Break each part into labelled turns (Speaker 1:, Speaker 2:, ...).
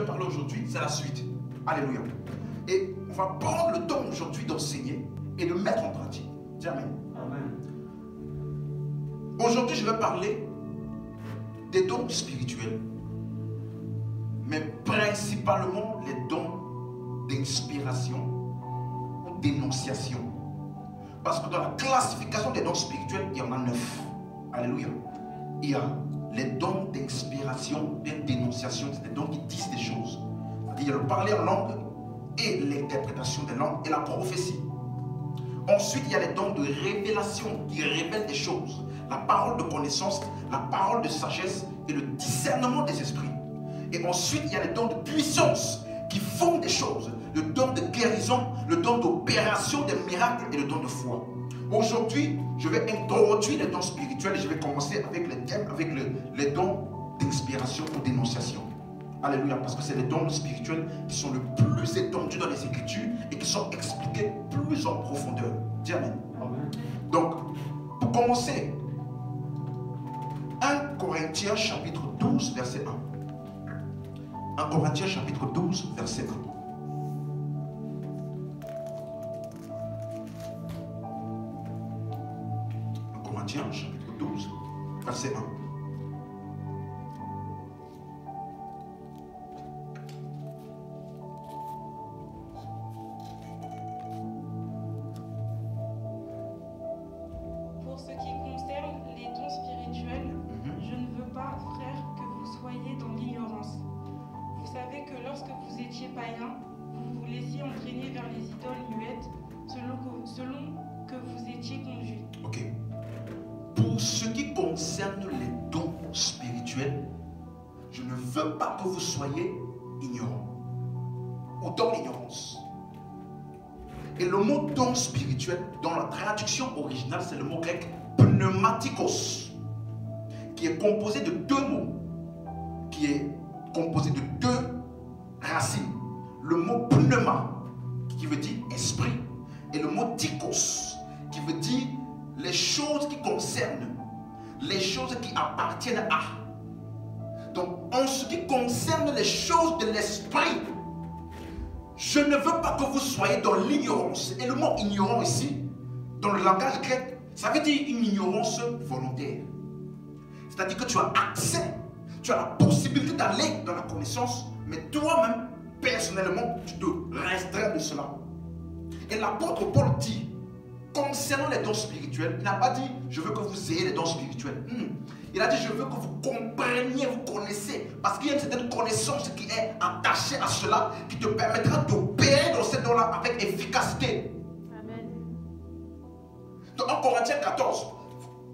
Speaker 1: vais parler aujourd'hui, c'est la suite. Alléluia. Et on va prendre le temps aujourd'hui d'enseigner et de mettre en pratique. Dis Amen.
Speaker 2: Amen.
Speaker 1: Aujourd'hui, je vais parler des dons spirituels, mais principalement les dons d'inspiration ou d'énonciation. Parce que dans la classification des dons spirituels, il y en a 9. Alléluia. Il y a les dons d'inspiration et d'énonciation, c'est des dons qui disent des choses. Il y a le parler en langue et l'interprétation des langues et la prophétie. Ensuite, il y a les dons de révélation qui révèlent des choses. La parole de connaissance, la parole de sagesse et le discernement des esprits. Et ensuite, il y a les dons de puissance qui font des choses. Le don de guérison, le don d'opération des miracles et le don de foi. Aujourd'hui, je vais introduire les dons spirituels et je vais commencer avec les thèmes, avec les dons d'inspiration ou d'énonciation. Alléluia, parce que c'est les dons spirituels qui sont le plus étendus dans les Écritures et qui sont expliqués plus en profondeur. Dis Amen.
Speaker 2: Amen.
Speaker 1: Donc, pour commencer, 1 Corinthiens chapitre 12, verset 1. 1 Corinthiens chapitre 12, verset 1. 1 Corinthiens chapitre 12, verset 1.
Speaker 3: Pour ce qui concerne les dons spirituels, je ne veux pas, frères, que vous soyez dans l'ignorance. Vous savez que lorsque vous étiez païens, vous vous laissiez entraîner vers les idoles muettes, selon que vous étiez conduits.
Speaker 1: Ok. Pour ce qui concerne les dons spirituels, je ne veux pas que vous soyez ignorants ou dans l'ignorance. Et le mot don spirituel, dans la traduction originale, c'est le mot grec pneumatikos, qui est composé de deux mots, qui est composé de deux racines. Le mot pneuma, qui veut dire esprit, et le mot tikos, qui veut dire les choses qui concernent, les choses qui appartiennent à. Donc, en ce qui concerne les choses de l'esprit, je ne veux pas que vous soyez dans l'ignorance. Et le mot ignorant ici, dans le langage grec, ça veut dire une ignorance volontaire. C'est-à-dire que tu as accès, tu as la possibilité d'aller dans la connaissance, mais toi-même, personnellement, tu te restreins de cela. Et l'apôtre Paul dit, concernant les dons spirituels, il n'a pas dit, je veux que vous ayez les dons spirituels. Il a dit, je veux que vous compreniez, vous connaissez. Parce qu'il y a une certaine connaissance qui est attachée à cela, qui te permettra d'opérer dans ces dons-là avec efficacité.
Speaker 3: Amen.
Speaker 1: Donc, en Corinthiens 14,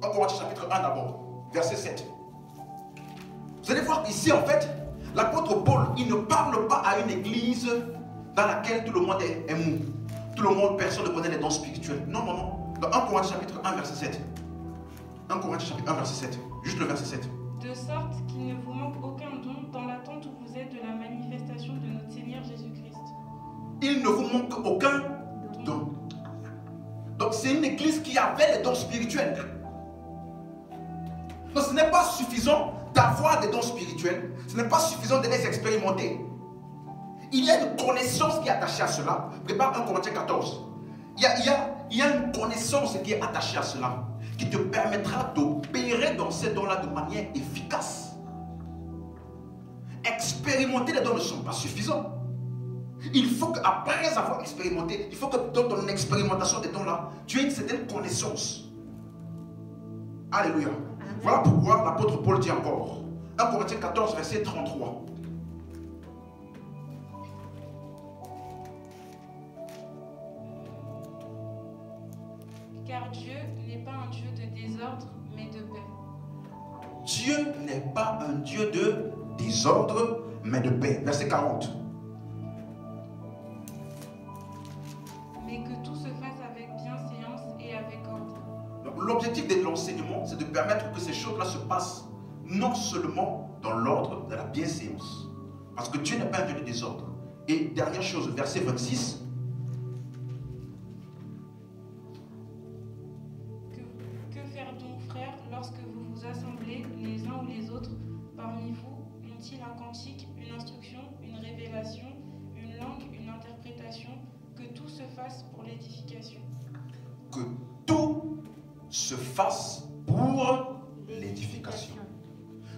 Speaker 1: en Corinthiens chapitre 1 d'abord, verset 7. Vous allez voir qu'ici, en fait, l'apôtre Paul, il ne parle pas à une église dans laquelle tout le monde est mou. Tout le monde, personne ne connaît les dons spirituels. Non, non, non. Dans 1 Corinthiens chapitre 1, verset 7. 1 Corinthiens chapitre 1, verset 7. Juste le verset 7.
Speaker 3: De sorte qu'il ne vous manque aucun don dans l'attente où vous êtes de la manifestation de notre Seigneur Jésus-Christ.
Speaker 1: Il ne vous manque aucun don. Donc c'est une église qui avait les dons spirituels. Donc ce n'est pas suffisant d'avoir des dons spirituels. Ce n'est pas suffisant de les expérimenter. Il y a une connaissance qui est attachée à cela. Prépare 1 Corinthiens 14. Il y a une connaissance qui est attachée à cela, qui te permettra d'opérer dans ces dons-là de manière efficace. Expérimenter les dons ne sont pas suffisants. Il faut qu'après avoir expérimenté, il faut que dans ton expérimentation des dons-là, tu aies une certaine connaissance. Alléluia. Voilà pourquoi l'apôtre Paul dit encore. 1 Corinthiens 14, verset 33.
Speaker 3: Car Dieu n'est pas un Dieu de désordre, mais de paix.
Speaker 1: Dieu n'est pas un Dieu de désordre, mais de paix. Verset 40.
Speaker 3: Mais que tout se fasse avec bienséance et avec ordre.
Speaker 1: Donc l'objectif de l'enseignement, c'est de permettre que ces choses-là se passent non seulement dans l'ordre de la bienséance. Parce que Dieu n'est pas un Dieu de désordre. Et dernière chose, verset 26.
Speaker 3: Que faire donc, frères, lorsque vous vous assemblez les uns ou les autres parmi vous? Ont-ils un cantique, une instruction, une révélation?
Speaker 1: se fasse pour l'édification.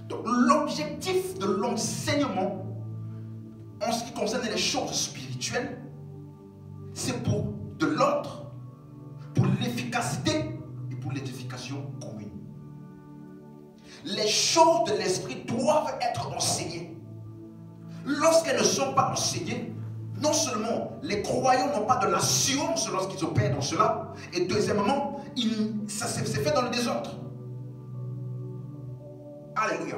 Speaker 1: Donc l'objectif de l'enseignement en ce qui concerne les choses spirituelles, c'est pour de l'ordre, pour l'efficacité et pour l'édification commune. Les choses de l'esprit doivent être enseignées. Lorsqu'elles ne sont pas enseignées, non seulement les croyants n'ont pas de l'assurance lorsqu'ils opèrent dans cela, et deuxièmement, ça s'est fait dans le désordre. Alléluia.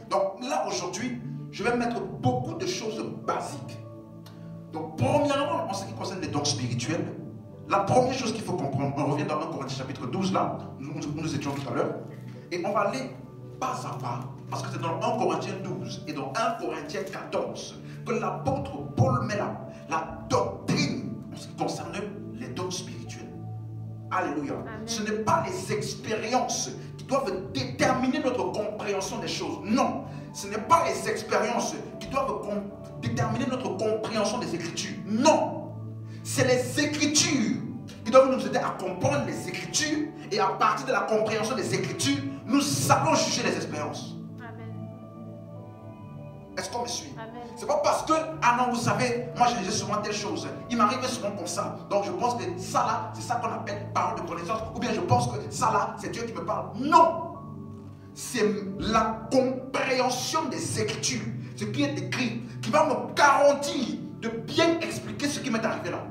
Speaker 1: Donc là aujourd'hui, je vais mettre beaucoup de choses basiques. Donc premièrement, en ce qui concerne les dons spirituels, la première chose qu'il faut comprendre, on revient dans 1 Corinthiens chapitre 12 là, nous étions tout à l'heure, et on va aller pas à pas, parce que c'est dans 1 Corinthiens 12 et dans 1 Corinthiens 14 que l'apôtre Paul met la doctrine en ce qui concerne les dons spirituels. Alléluia. Amen. Ce n'est pas les expériences qui doivent déterminer notre compréhension des choses. Non, ce n'est pas les expériences qui doivent déterminer notre compréhension des Écritures. Non, c'est les Écritures qui doivent nous aider à comprendre les Écritures, et à partir de la compréhension des Écritures, nous allons juger les expériences. Amen. Est-ce qu'on me suit? C'est pas parce que, ah non, vous savez, moi j'ai souvent telle chose, il m'arrive souvent comme ça, donc je pense que ça là, c'est ça qu'on appelle parole de connaissance, ou bien je pense que ça là, c'est Dieu qui me parle. Non! C'est la compréhension des Écritures, ce qui est écrit, qui va me garantir de bien expliquer ce qui m'est arrivé là.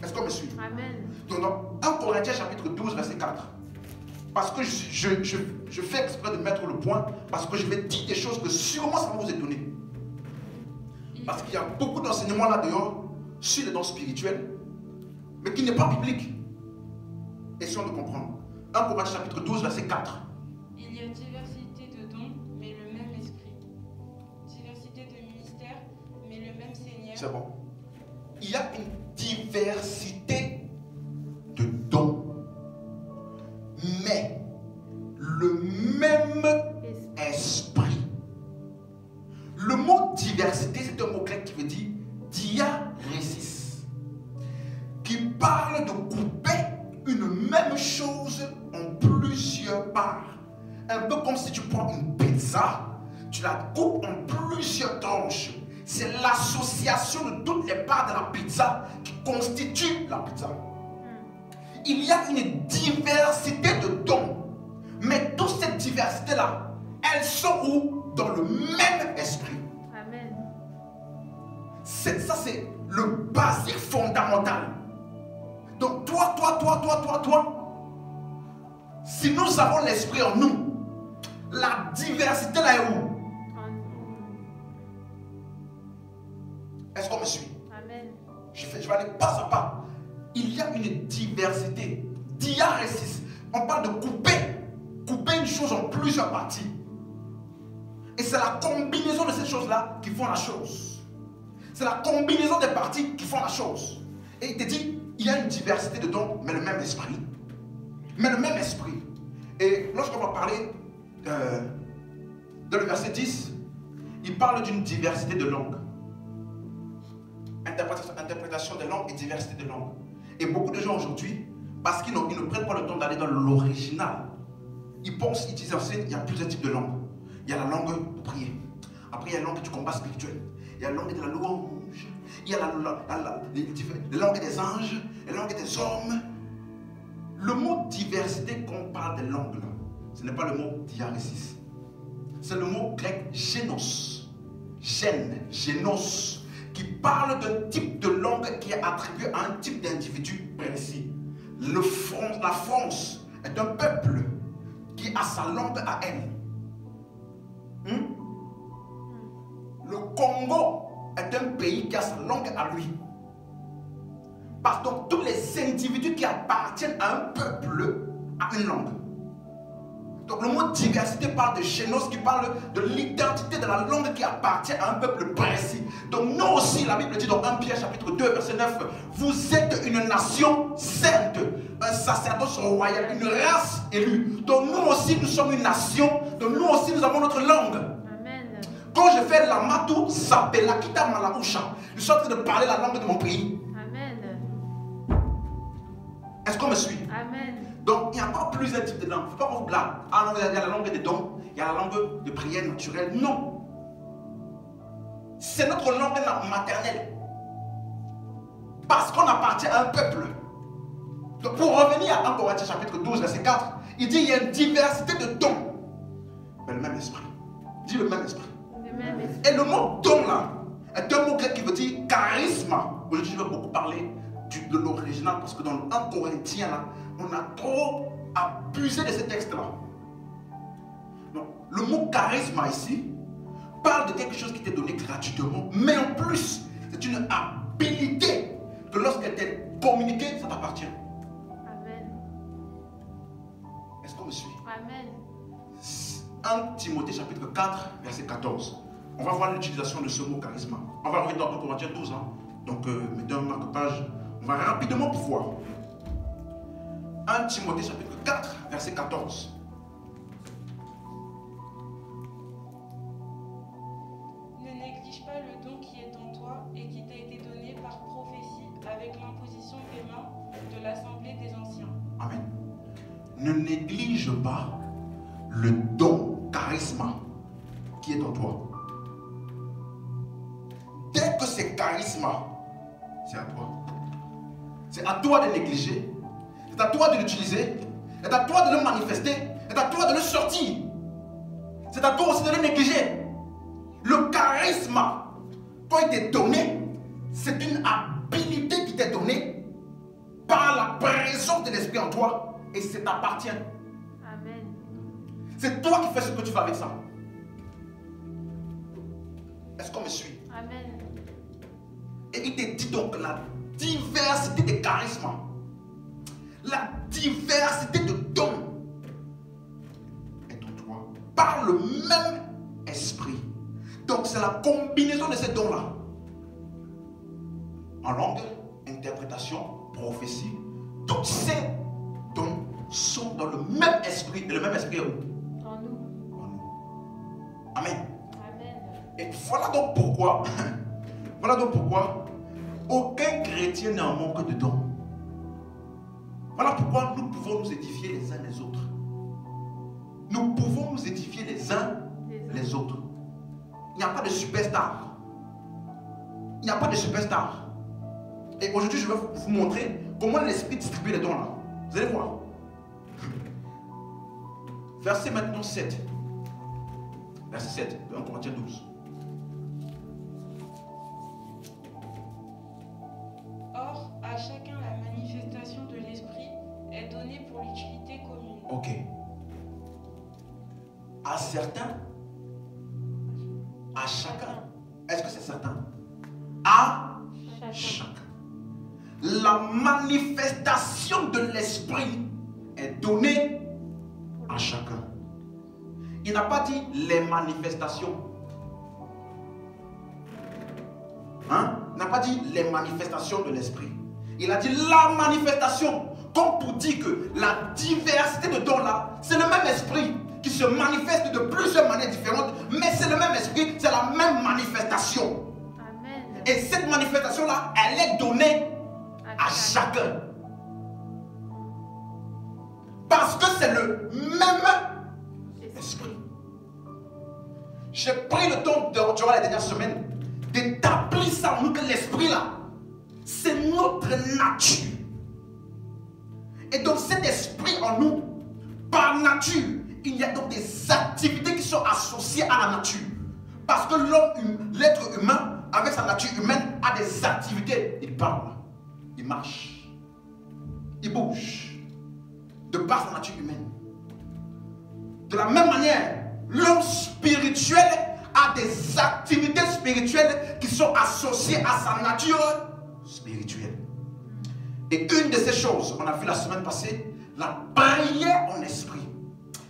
Speaker 1: Est-ce qu'on me suit? Amen. Donc dans 1 Corinthiens chapitre 12 verset 4, parce que je fais exprès de mettre le point, parce que je vais dire des choses que sûrement ça va vous étonner. Parce qu'il y a beaucoup d'enseignements là dehors sur les dons spirituels, mais qui n'est pas biblique. Essayons de comprendre. 1 Corinthiens chapitre 12 verset 4.
Speaker 3: Il y a diversité de dons, mais le même esprit. Diversité de ministères, mais le même Seigneur.
Speaker 1: C'est bon. Il y a une diversité de dons, mais le même esprit. Le mot diversité, c'est un mot grec qui veut dire diarésis, qui parle de couper une même chose en plusieurs parts. Un peu comme si tu prends une pizza, tu la coupes en plusieurs tranches. C'est l'association de toutes les parts de la pizza qui constitue la pizza. Il y a une diversité de dons, mais toute cette diversité-là, elles sont où? Dans le même esprit. Amen. Ça, c'est le basique fondamental. Donc toi, si nous avons l'esprit en nous, la diversité là est où? Est-ce qu'on me suit? Amen. Je vais aller pas à pas. Il y a une diversité. Diarésis. On parle de couper une chose en plusieurs parties. Et c'est la combinaison de ces choses-là qui font la chose. C'est la combinaison des parties qui font la chose. Et il te dit, il y a une diversité de dons, mais le même esprit. Mais le même esprit. Et lorsqu'on va parler dans le verset 10, il parle d'une diversité de langues. Interprétation des langues et diversité de langues. Et beaucoup de gens aujourd'hui, parce qu'ils ne prennent pas le temps d'aller dans l'original, ils pensent, ils disent, il y a plusieurs types de langues. Il y a la langue pour prier. Après, il y a la langue du combat spirituel. Il y a la langue de la louange. Il y a la langue des anges, la langue des hommes. Le mot diversité, quand on parle des langues, là, ce n'est pas le mot diarésis. C'est le mot grec génos. Génos, qui parle d'un type de langue qui est attribué à un type d'individu précis. La France est un peuple qui a sa langue à elle. Le Congo est un pays qui a sa langue à lui. Parce que tous les individus qui appartiennent à un peuple ont une langue. Donc le mot diversité parle de génos, qui parle de l'identité de la langue qui appartient à un peuple précis. Donc nous aussi, la Bible dit dans 1 Pierre chapitre 2 verset 9, vous êtes une nation sainte, un sacerdoce royal, une race élue. Donc nous aussi nous sommes une nation, donc nous aussi nous avons notre langue. Amen. Quand je fais la matou, s'appelle la kita malaoucha, je suis en train de parler la langue de mon pays. Amen. Est-ce qu'on me me suit?
Speaker 3: Amen.
Speaker 1: Donc, il n'y a pas plusieurs types de langues. Il ne faut pas qu'on vous blague. Ah non, il y a la langue des dons, il y a la langue de prière naturelle. Non. C'est notre langue maternelle. Parce qu'on appartient à un peuple. Donc, pour revenir à 1 Corinthiens chapitre 12, verset 4, il dit il y a une diversité de dons. Mais le même esprit. Dis le même esprit.
Speaker 3: Le même esprit.
Speaker 1: Et le mot don là est un mot grec qui veut dire charisme. Aujourd'hui, je vais beaucoup parler de l'original parce que dans le 1 Corinthiens là, on a trop abusé de ce texte là. Donc, le mot charisme ici parle de quelque chose qui t'est donné gratuitement, mais en plus, c'est une habilité que lorsqu'elle t'est communiquée, ça t'appartient.
Speaker 3: Amen.
Speaker 1: Est-ce qu'on me suit?
Speaker 3: Amen.
Speaker 1: 1 Timothée chapitre 4, verset 14. On va voir l'utilisation de ce mot charisme. On va revenir dans 1 Corinthiens 12. Donc, mettez un marque-page. On va rapidement pouvoir. 1 Timothée chapitre 4, verset 14.
Speaker 3: Ne néglige pas le don qui est en toi et qui t'a été donné par prophétie avec l'imposition des mains de l'assemblée des anciens.
Speaker 1: Amen. Ne néglige pas le don charisme qui est en toi. Dès que c'est charisme, c'est à toi. C'est à toi de négliger. C'est à toi de l'utiliser. C'est à toi de le manifester. C'est à toi de le sortir. C'est à toi aussi de le négliger. Le charisme, quand il t'est donné, c'est une habilité qui t'est donnée par la présence de l'Esprit en toi. Et ça t'appartient.
Speaker 3: Amen.
Speaker 1: C'est toi qui fais ce que tu fais avec ça. Est-ce qu'on me suit?
Speaker 3: Amen.
Speaker 1: Et il te dit donc la diversité de charismes, la diversité de dons est en toi par le même esprit. Donc c'est la combinaison de ces dons-là. En langue, interprétation, prophétie, tous ces dons sont dans le même esprit. Et le même esprit est où?
Speaker 3: En nous.
Speaker 1: En nous. Amen.
Speaker 3: Amen.
Speaker 1: Et voilà donc pourquoi, aucun chrétien n'est en manque de dons. Voilà pourquoi nous pouvons nous édifier les uns les autres. Nous pouvons nous édifier les uns les autres. Il n'y a pas de superstar. Il n'y a pas de superstar. Et aujourd'hui, je vais vous montrer comment l'Esprit distribue les dons là. Vous allez voir. Verset maintenant 7. Verset 7 de 1 Corinthiens 12.
Speaker 3: Or, à chacun la manifestation de l'Esprit est donnée pour l'utilité commune.
Speaker 1: Ok. À certains, à chacun. Est-ce que c'est certain? À chacun. La manifestation de l'Esprit est donnée à chacun. Il n'a pas dit les manifestations. Hein? Il n'a pas dit les manifestations de l'Esprit. Il a dit la manifestation. Comme pour dire que la diversité de dons là, c'est le même esprit qui se manifeste de plusieurs manières différentes, mais c'est le même esprit, c'est la même manifestation.
Speaker 3: Amen.
Speaker 1: Et cette manifestation là, elle est donnée à chacun. Parce que c'est le même esprit. J'ai pris le temps durant les dernières semaines d'établir ça en nous que l'esprit là, c'est notre nature. Et donc cet esprit en nous, par nature, il y a donc des activités qui sont associées à la nature. Parce que l'homme, l'être humain, avec sa nature humaine, a des activités. Il parle, il marche, il bouge, de par sa nature humaine. De la même manière, l'homme spirituel a des activités spirituelles qui sont associées à sa nature spirituelle. Et une de ces choses, on a vu la semaine passée, la prière en esprit.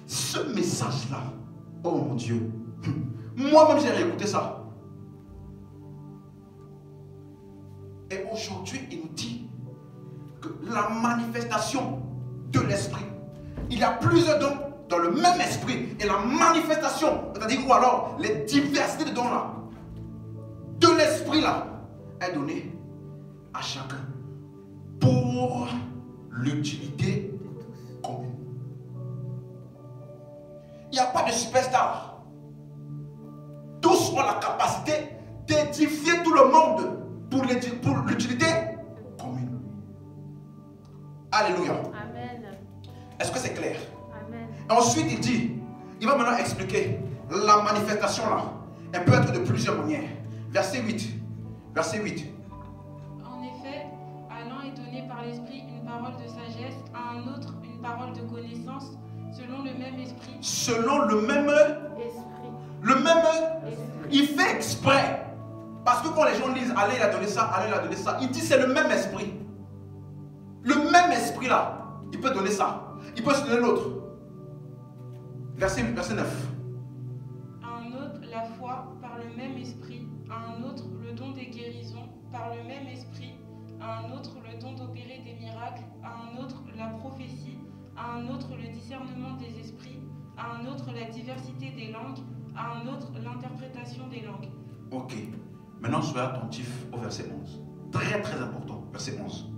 Speaker 1: Ce message-là, oh mon Dieu, moi-même j'ai réécouté ça. Et aujourd'hui, il nous dit que la manifestation de l'esprit, il y a plusieurs dons dans le même esprit. Et la manifestation, c'est-à-dire ou alors les diversités de dons là, de l'esprit là, est donnée à chacun pour l'utilité commune. Il n'y a pas de superstar. Tous ont la capacité d'édifier tout le monde pour l'utilité commune. Alléluia.
Speaker 2: Amen.
Speaker 1: Est-ce que c'est clair?
Speaker 2: Amen.
Speaker 1: Ensuite, il va maintenant expliquer la manifestation là. Elle peut être de plusieurs manières. Verset 8. Verset 8.
Speaker 3: En effet, à l'un est donné par l'Esprit une parole de sagesse, à un autre une parole de connaissance, selon le même esprit.
Speaker 1: Selon le même
Speaker 2: Esprit.
Speaker 1: Le même
Speaker 2: Esprit.
Speaker 1: il fait exprès. Parce que quand les gens disent allez, il a donné ça, allez, il a donné ça, il dit c'est le même esprit. Le même esprit là, il peut donner ça. Il peut se donner l'autre. Verset 9.
Speaker 3: À un autre, la foi par le même esprit, à un autre, le don des guérisons par le même esprit, à un autre, le don d'opérer des miracles, à un autre, la prophétie, à un autre, le discernement des esprits, à un autre, la diversité des langues, à un autre, l'interprétation des langues.
Speaker 1: Ok. Maintenant, soyez attentif au verset 11. Très très important, verset 11.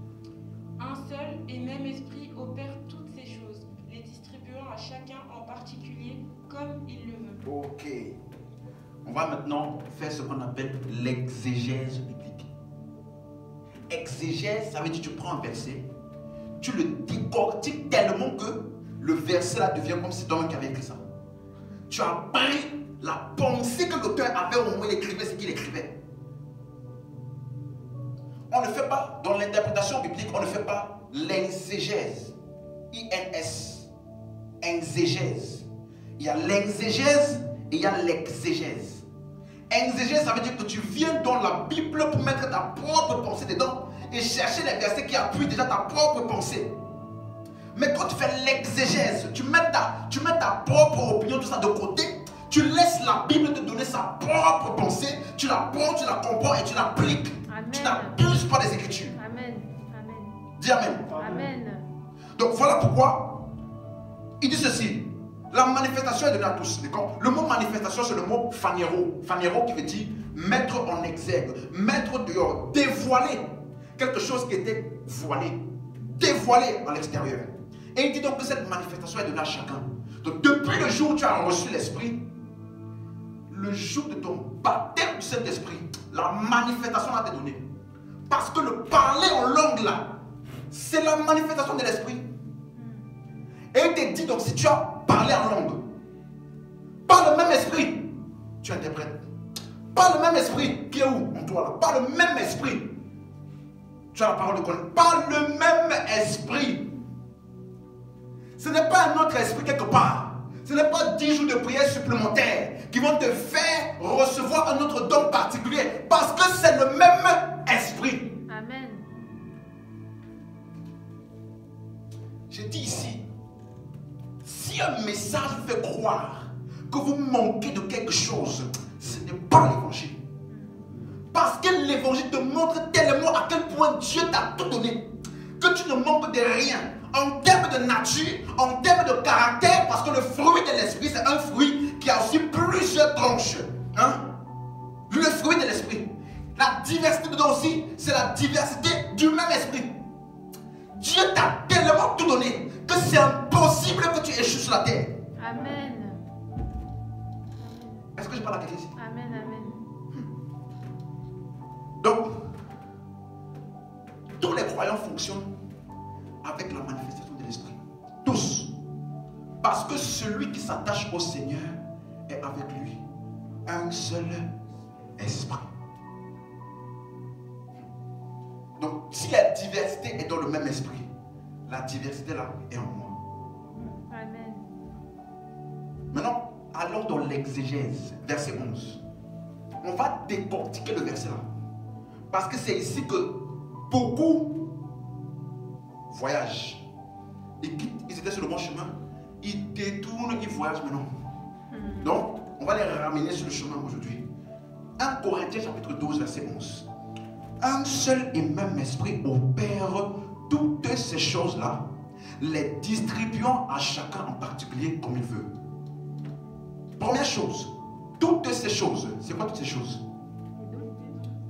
Speaker 3: Un seul et même esprit opère toutes ces choses, les distribuant à chacun en particulier comme il le veut.
Speaker 1: Ok. On va maintenant faire ce qu'on appelle l'exégèse biblique. Exégèse, ça veut dire que tu prends un verset, tu le décortiques tellement que le verset là devient comme si toi qui avait écrit ça. Tu as pris la pensée que l'auteur avait au moment où il écrivait ce qu'il écrivait. On ne fait pas, dans l'interprétation biblique, on ne fait pas l'exégèse. I-N-S. Exégèse. Il y a l'exégèse et il y a l'exégèse. Exégèse, ça veut dire que tu viens dans la Bible pour mettre ta propre pensée dedans et chercher les versets qui appuient déjà ta propre pensée. Mais quand tu fais l'exégèse, tu mets ta propre opinion, tout ça de côté, tu laisses la Bible te donner sa propre pensée, tu la prends, tu la comprends et tu l'appliques. Tu n'abuses pas des Écritures.
Speaker 2: Amen. Amen.
Speaker 1: Dis Amen.
Speaker 2: Amen.
Speaker 1: Donc voilà pourquoi il dit ceci. La manifestation est donnée à tous. Le mot manifestation, c'est le mot phanero. Phanero qui veut dire mettre en exergue, mettre dehors, dévoiler quelque chose qui était voilé, dévoilé à l'extérieur. Et il dit donc que cette manifestation est donnée à chacun. Donc depuis le jour où tu as reçu l'Esprit, le jour de ton baptême du Saint-Esprit, la manifestation a été donnée. Parce que le parler en langue là, c'est la manifestation de l'Esprit. Et il te dit donc si tu as parlé en langue, par le même esprit, tu interprètes. Par le même esprit, qui est où en toi là? Par le même esprit, tu as la parole de connaissance. Par le même esprit. Ce n'est pas un autre esprit quelque part. Ce n'est pas 10 jours de prière supplémentaires qui vont te faire recevoir un autre don particulier. Parce que c'est le même esprit.
Speaker 2: Amen.
Speaker 1: Je dis ici, si un message vous fait croire que vous manquez de quelque chose, ce n'est pas l'évangile. Parce que l'évangile te montre tellement à quel point Dieu t'a tout donné, que tu ne manques de rien. En termes de nature, en termes de caractère, parce que le fruit de l'esprit, c'est un fruit qui a aussi plusieurs tranches. Hein? Le fruit de l'esprit. La diversité dedans aussi, c'est la diversité du même esprit. Dieu t'a tellement tout donné que c'est impossible que tu échoues sur la terre.
Speaker 2: Amen.
Speaker 1: Est-ce que je parle à quelqu'un ici?
Speaker 2: Amen. Amen.
Speaker 1: Donc, tous les croyants fonctionnent avec la manifestation de l'esprit. Tous. Parce que celui qui s'attache au Seigneur est avec lui. Un seul esprit. Donc, si la diversité est dans le même esprit, la diversité là est en moi.
Speaker 2: Amen.
Speaker 1: Maintenant, allons dans l'exégèse, verset 11. On va décortiquer le verset là. Parce que c'est ici que beaucoup voyagent. Ils quittent, ils étaient sur le bon chemin. Ils détournent, ils voyagent maintenant. Donc, on va les ramener sur le chemin aujourd'hui. 1 Corinthiens chapitre 12, verset 11. Un seul et même esprit opère toutes ces choses-là, les distribuant à chacun en particulier comme il veut. Première chose, toutes ces choses, c'est quoi toutes ces choses?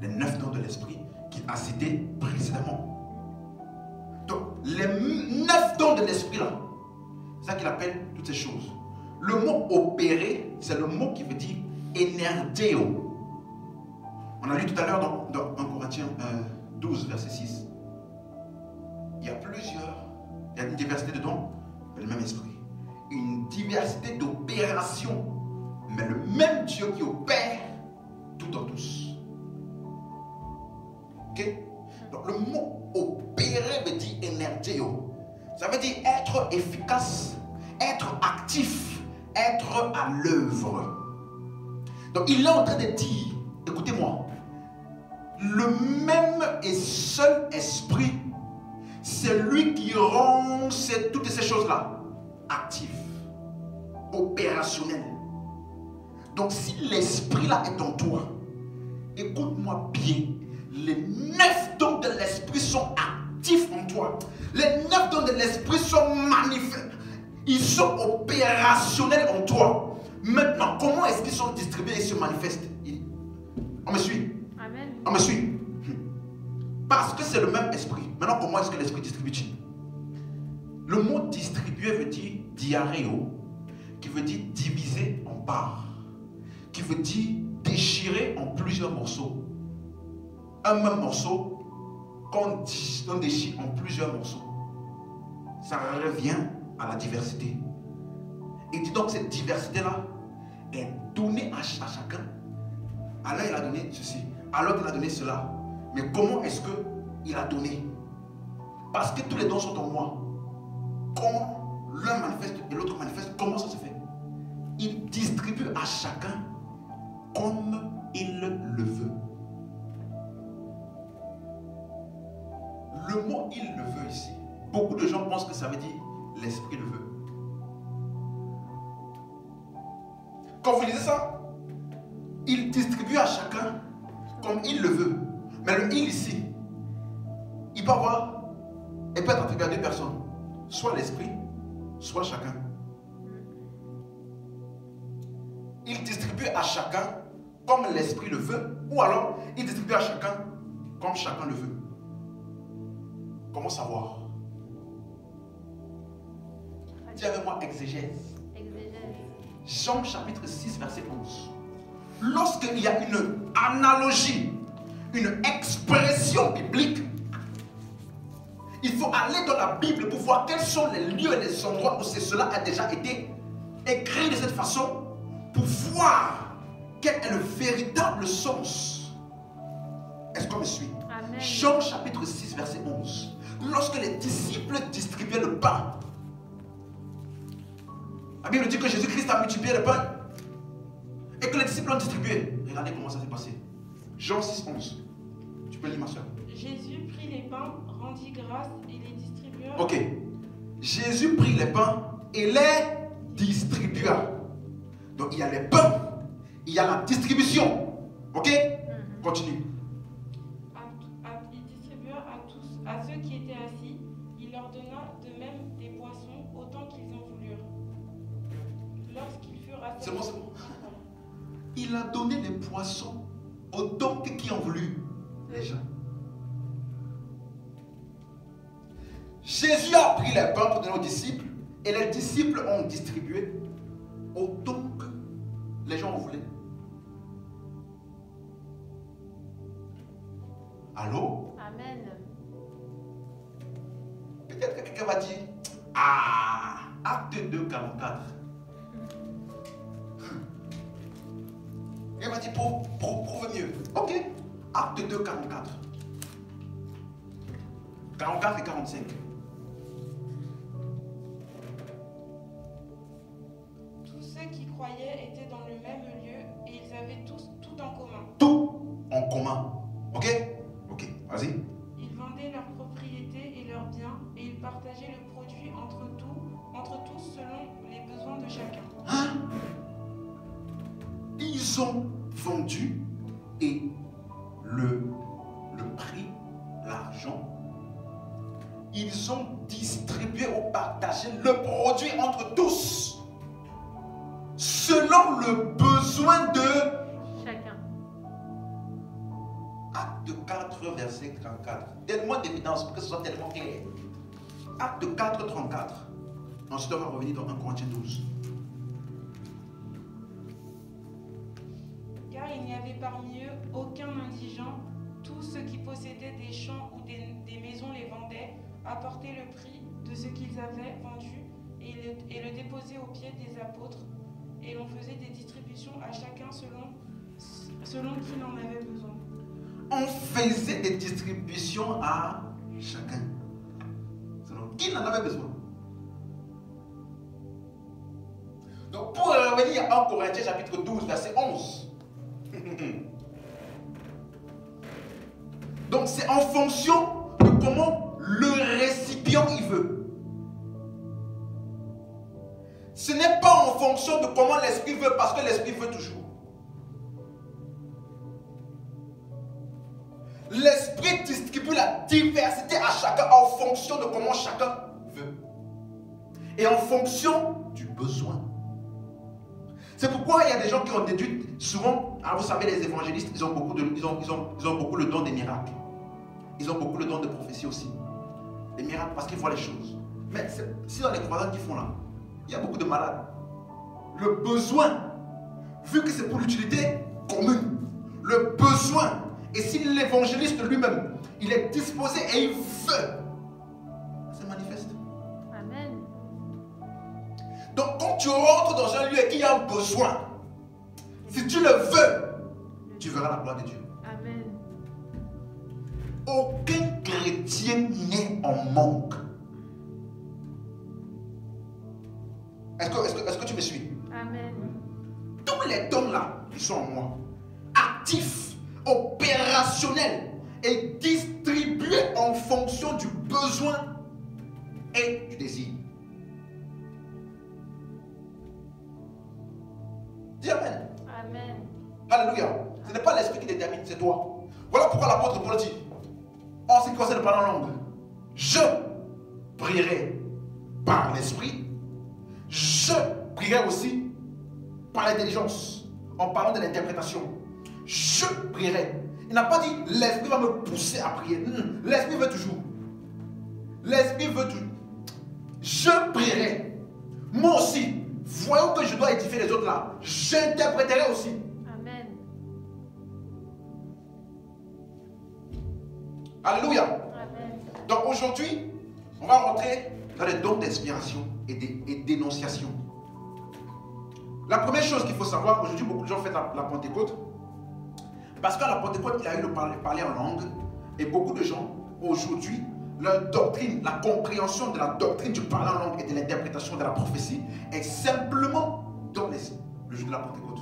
Speaker 1: Les 9 dons de l'esprit qu'il a cités précédemment. Donc, les 9 dons de l'esprit là, c'est ça qu'il appelle toutes ces choses. Le mot opérer, c'est le mot qui veut dire énergéo. On a lu tout à l'heure dans 1 Corinthiens 12, verset 6. Il y a une diversité de dons, mais le même esprit. Une diversité d'opérations, mais le même Dieu qui opère tout en tous. Ok? Donc le mot opérer veut dire énergéo. Ça veut dire être efficace, être actif, être à l'œuvre. Donc il est en train de dire, écoutez-moi, le même et seul esprit, c'est lui qui rend toutes ces choses-là actives, opérationnelles. Donc si l'esprit là est en toi, écoute-moi bien, les 9 dons de l'esprit sont actifs en toi. Les 9 dons de l'esprit sont manifestés. Ils sont opérationnels en toi. Maintenant, comment est-ce qu'ils sont distribués et se manifestent? On me suit?
Speaker 2: Amen.
Speaker 1: On me suit? Parce que c'est le même esprit. Maintenant, comment est-ce que l'esprit distribue-t-il? Le mot distribuer veut dire diaréo, qui veut dire diviser en parts, qui veut dire déchirer en plusieurs morceaux. Un même morceau qu'on déchire en plusieurs morceaux. Ça revient à la diversité. Et dis donc, cette diversité-là est donnée à chacun. À l'un, il a donné ceci. À l'autre, il a donné cela. Mais comment est-ce qu'il a donné? Parce que tous les dons sont en moi. Comment l'un manifeste et l'autre manifeste, comment ça se fait? Il distribue à chacun comme il le veut. Le mot « il le veut » ici, beaucoup de gens pensent que ça veut dire « l'esprit le veut ». Quand vous lisez ça, il distribue à chacun comme il le veut. Mais le « il » ici, il peut être attribué à 2 personnes. Soit l'esprit, soit chacun. Il distribue à chacun comme l'esprit le veut, ou alors il distribue à chacun comme chacun le veut. Comment savoir? Dis avec moi exégèse. Jean chapitre 6 verset 11. Lorsqu'il y a une analogie, une expression biblique, il faut aller dans la Bible pour voir quels sont les lieux et les endroits où cela a déjà été écrit de cette façon, pour voir quel est le véritable sens. Est-ce qu'on me suit? Amen. Jean chapitre 6 verset 11. Lorsque les disciples distribuaient le pain, la Bible dit que Jésus-Christ a multiplié le pain et que les disciples ont distribué. Regardez comment ça s'est passé. Jean 6, 11. Tu peux lire, ma soeur?
Speaker 3: Jésus prit les pains, rendit grâce et les distribua.
Speaker 1: Ok. Jésus prit les pains et les distribua. Donc il y a les pains, il y a la distribution. Ok? Continue.
Speaker 3: Il distribua à ceux qui étaient assis. Il leur donna de même des boissons autant qu'ils en voulurent. Lorsqu'ils furent assis.
Speaker 1: C'est bon. Il a donné les poissons autant que qui ont voulu. Les gens. Jésus a pris les pains pour donner aux disciples et les disciples ont distribué autant que les gens en voulaient. Allô? Amen. Peut-être que quelqu'un va dire, acte 2, 44. Il va dire, prouve mieux. Ok. Acte 2, 44. 44 et 45.
Speaker 3: Tous ceux qui croyaient étaient dans le même lieu et ils avaient tous tout en commun.
Speaker 1: Tout en commun. Ok? Ok, vas-y.
Speaker 3: Ils vendaient leurs propriétés et leurs biens et ils partageaient le produit entre tous selon les besoins de chacun.
Speaker 1: Hein? Ils ont vendu et le prix, l'argent, ils ont distribué ou partagé le produit entre tous selon le besoin de
Speaker 2: chacun.
Speaker 1: Acte 4, verset 34. Donne-moi d'évidence pour que ce soit tellement clair. Acte 4, 34. Ensuite, on va revenir dans 1 Corinthiens 12.
Speaker 3: Car il n'y avait parmi eux aucun indigent. Tous ceux qui possédaient des champs ou des maisons les vendaient, apportaient le prix de ce qu'ils avaient vendu et le déposaient aux pieds des apôtres. Et l'on faisait des distributions à chacun selon qu'il en avait besoin.
Speaker 1: On faisait des distributions à chacun selon qu'il en avait besoin. Donc pour revenir à 1 Corinthiens chapitre 12 verset 11. Donc c'est en fonction de comment le récipient il veut. Ce n'est pas en fonction de comment l'esprit veut, parce que l'esprit veut toujours. L'esprit distribue la diversité à chacun en fonction de comment chacun veut. Et en fonction du besoin. C'est pourquoi il y a des gens qui ont déduit souvent, vous savez, les évangélistes, ils ont beaucoup le don des miracles. Ils ont beaucoup le don de prophétie aussi. Les miracles parce qu'ils voient les choses. Mais si dans les croisades qu'ils font là, il y a beaucoup de malades. Le besoin, vu que c'est pour l'utilité commune, le besoin, et si l'évangéliste lui-même, il est disposé et il veut, ça manifeste.
Speaker 2: Amen.
Speaker 1: Donc quand tu rentres dans un lieu et qu'il y a un besoin, si tu le veux, tu verras la gloire de Dieu.
Speaker 2: Amen.
Speaker 1: Aucun chrétien n'est en manque. Est-ce que tu me suis?
Speaker 2: Amen.
Speaker 1: Tous les dons là qui sont en moi, actifs, opérationnels et distribués en fonction du besoin et du désir. Dis Amen.
Speaker 2: Amen.
Speaker 1: Alléluia. Ce n'est pas l'esprit qui détermine, c'est toi. Voilà pourquoi l'apôtre Paul dit, en ce qui concerne le parler en langue, je prierai par l'esprit. Je prierai aussi par l'intelligence, en parlant de l'interprétation. Je prierai. Il n'a pas dit l'esprit va me pousser à prier. L'esprit veut toujours. L'esprit veut toujours. Je prierai. Moi aussi, voyons que je dois édifier les autres là. J'interpréterai aussi.
Speaker 2: Amen.
Speaker 1: Alléluia.
Speaker 2: Amen.
Speaker 1: Donc aujourd'hui, on va rentrer dans les dons d'inspiration et d'énonciation. La première chose qu'il faut savoir, aujourd'hui beaucoup de gens font la Pentecôte, parce qu'à la Pentecôte, il y a eu le parler en langue, et beaucoup de gens, aujourd'hui, leur doctrine, la compréhension de la doctrine du parler en langue et de l'interprétation de la prophétie est simplement dans le jour de la Pentecôte.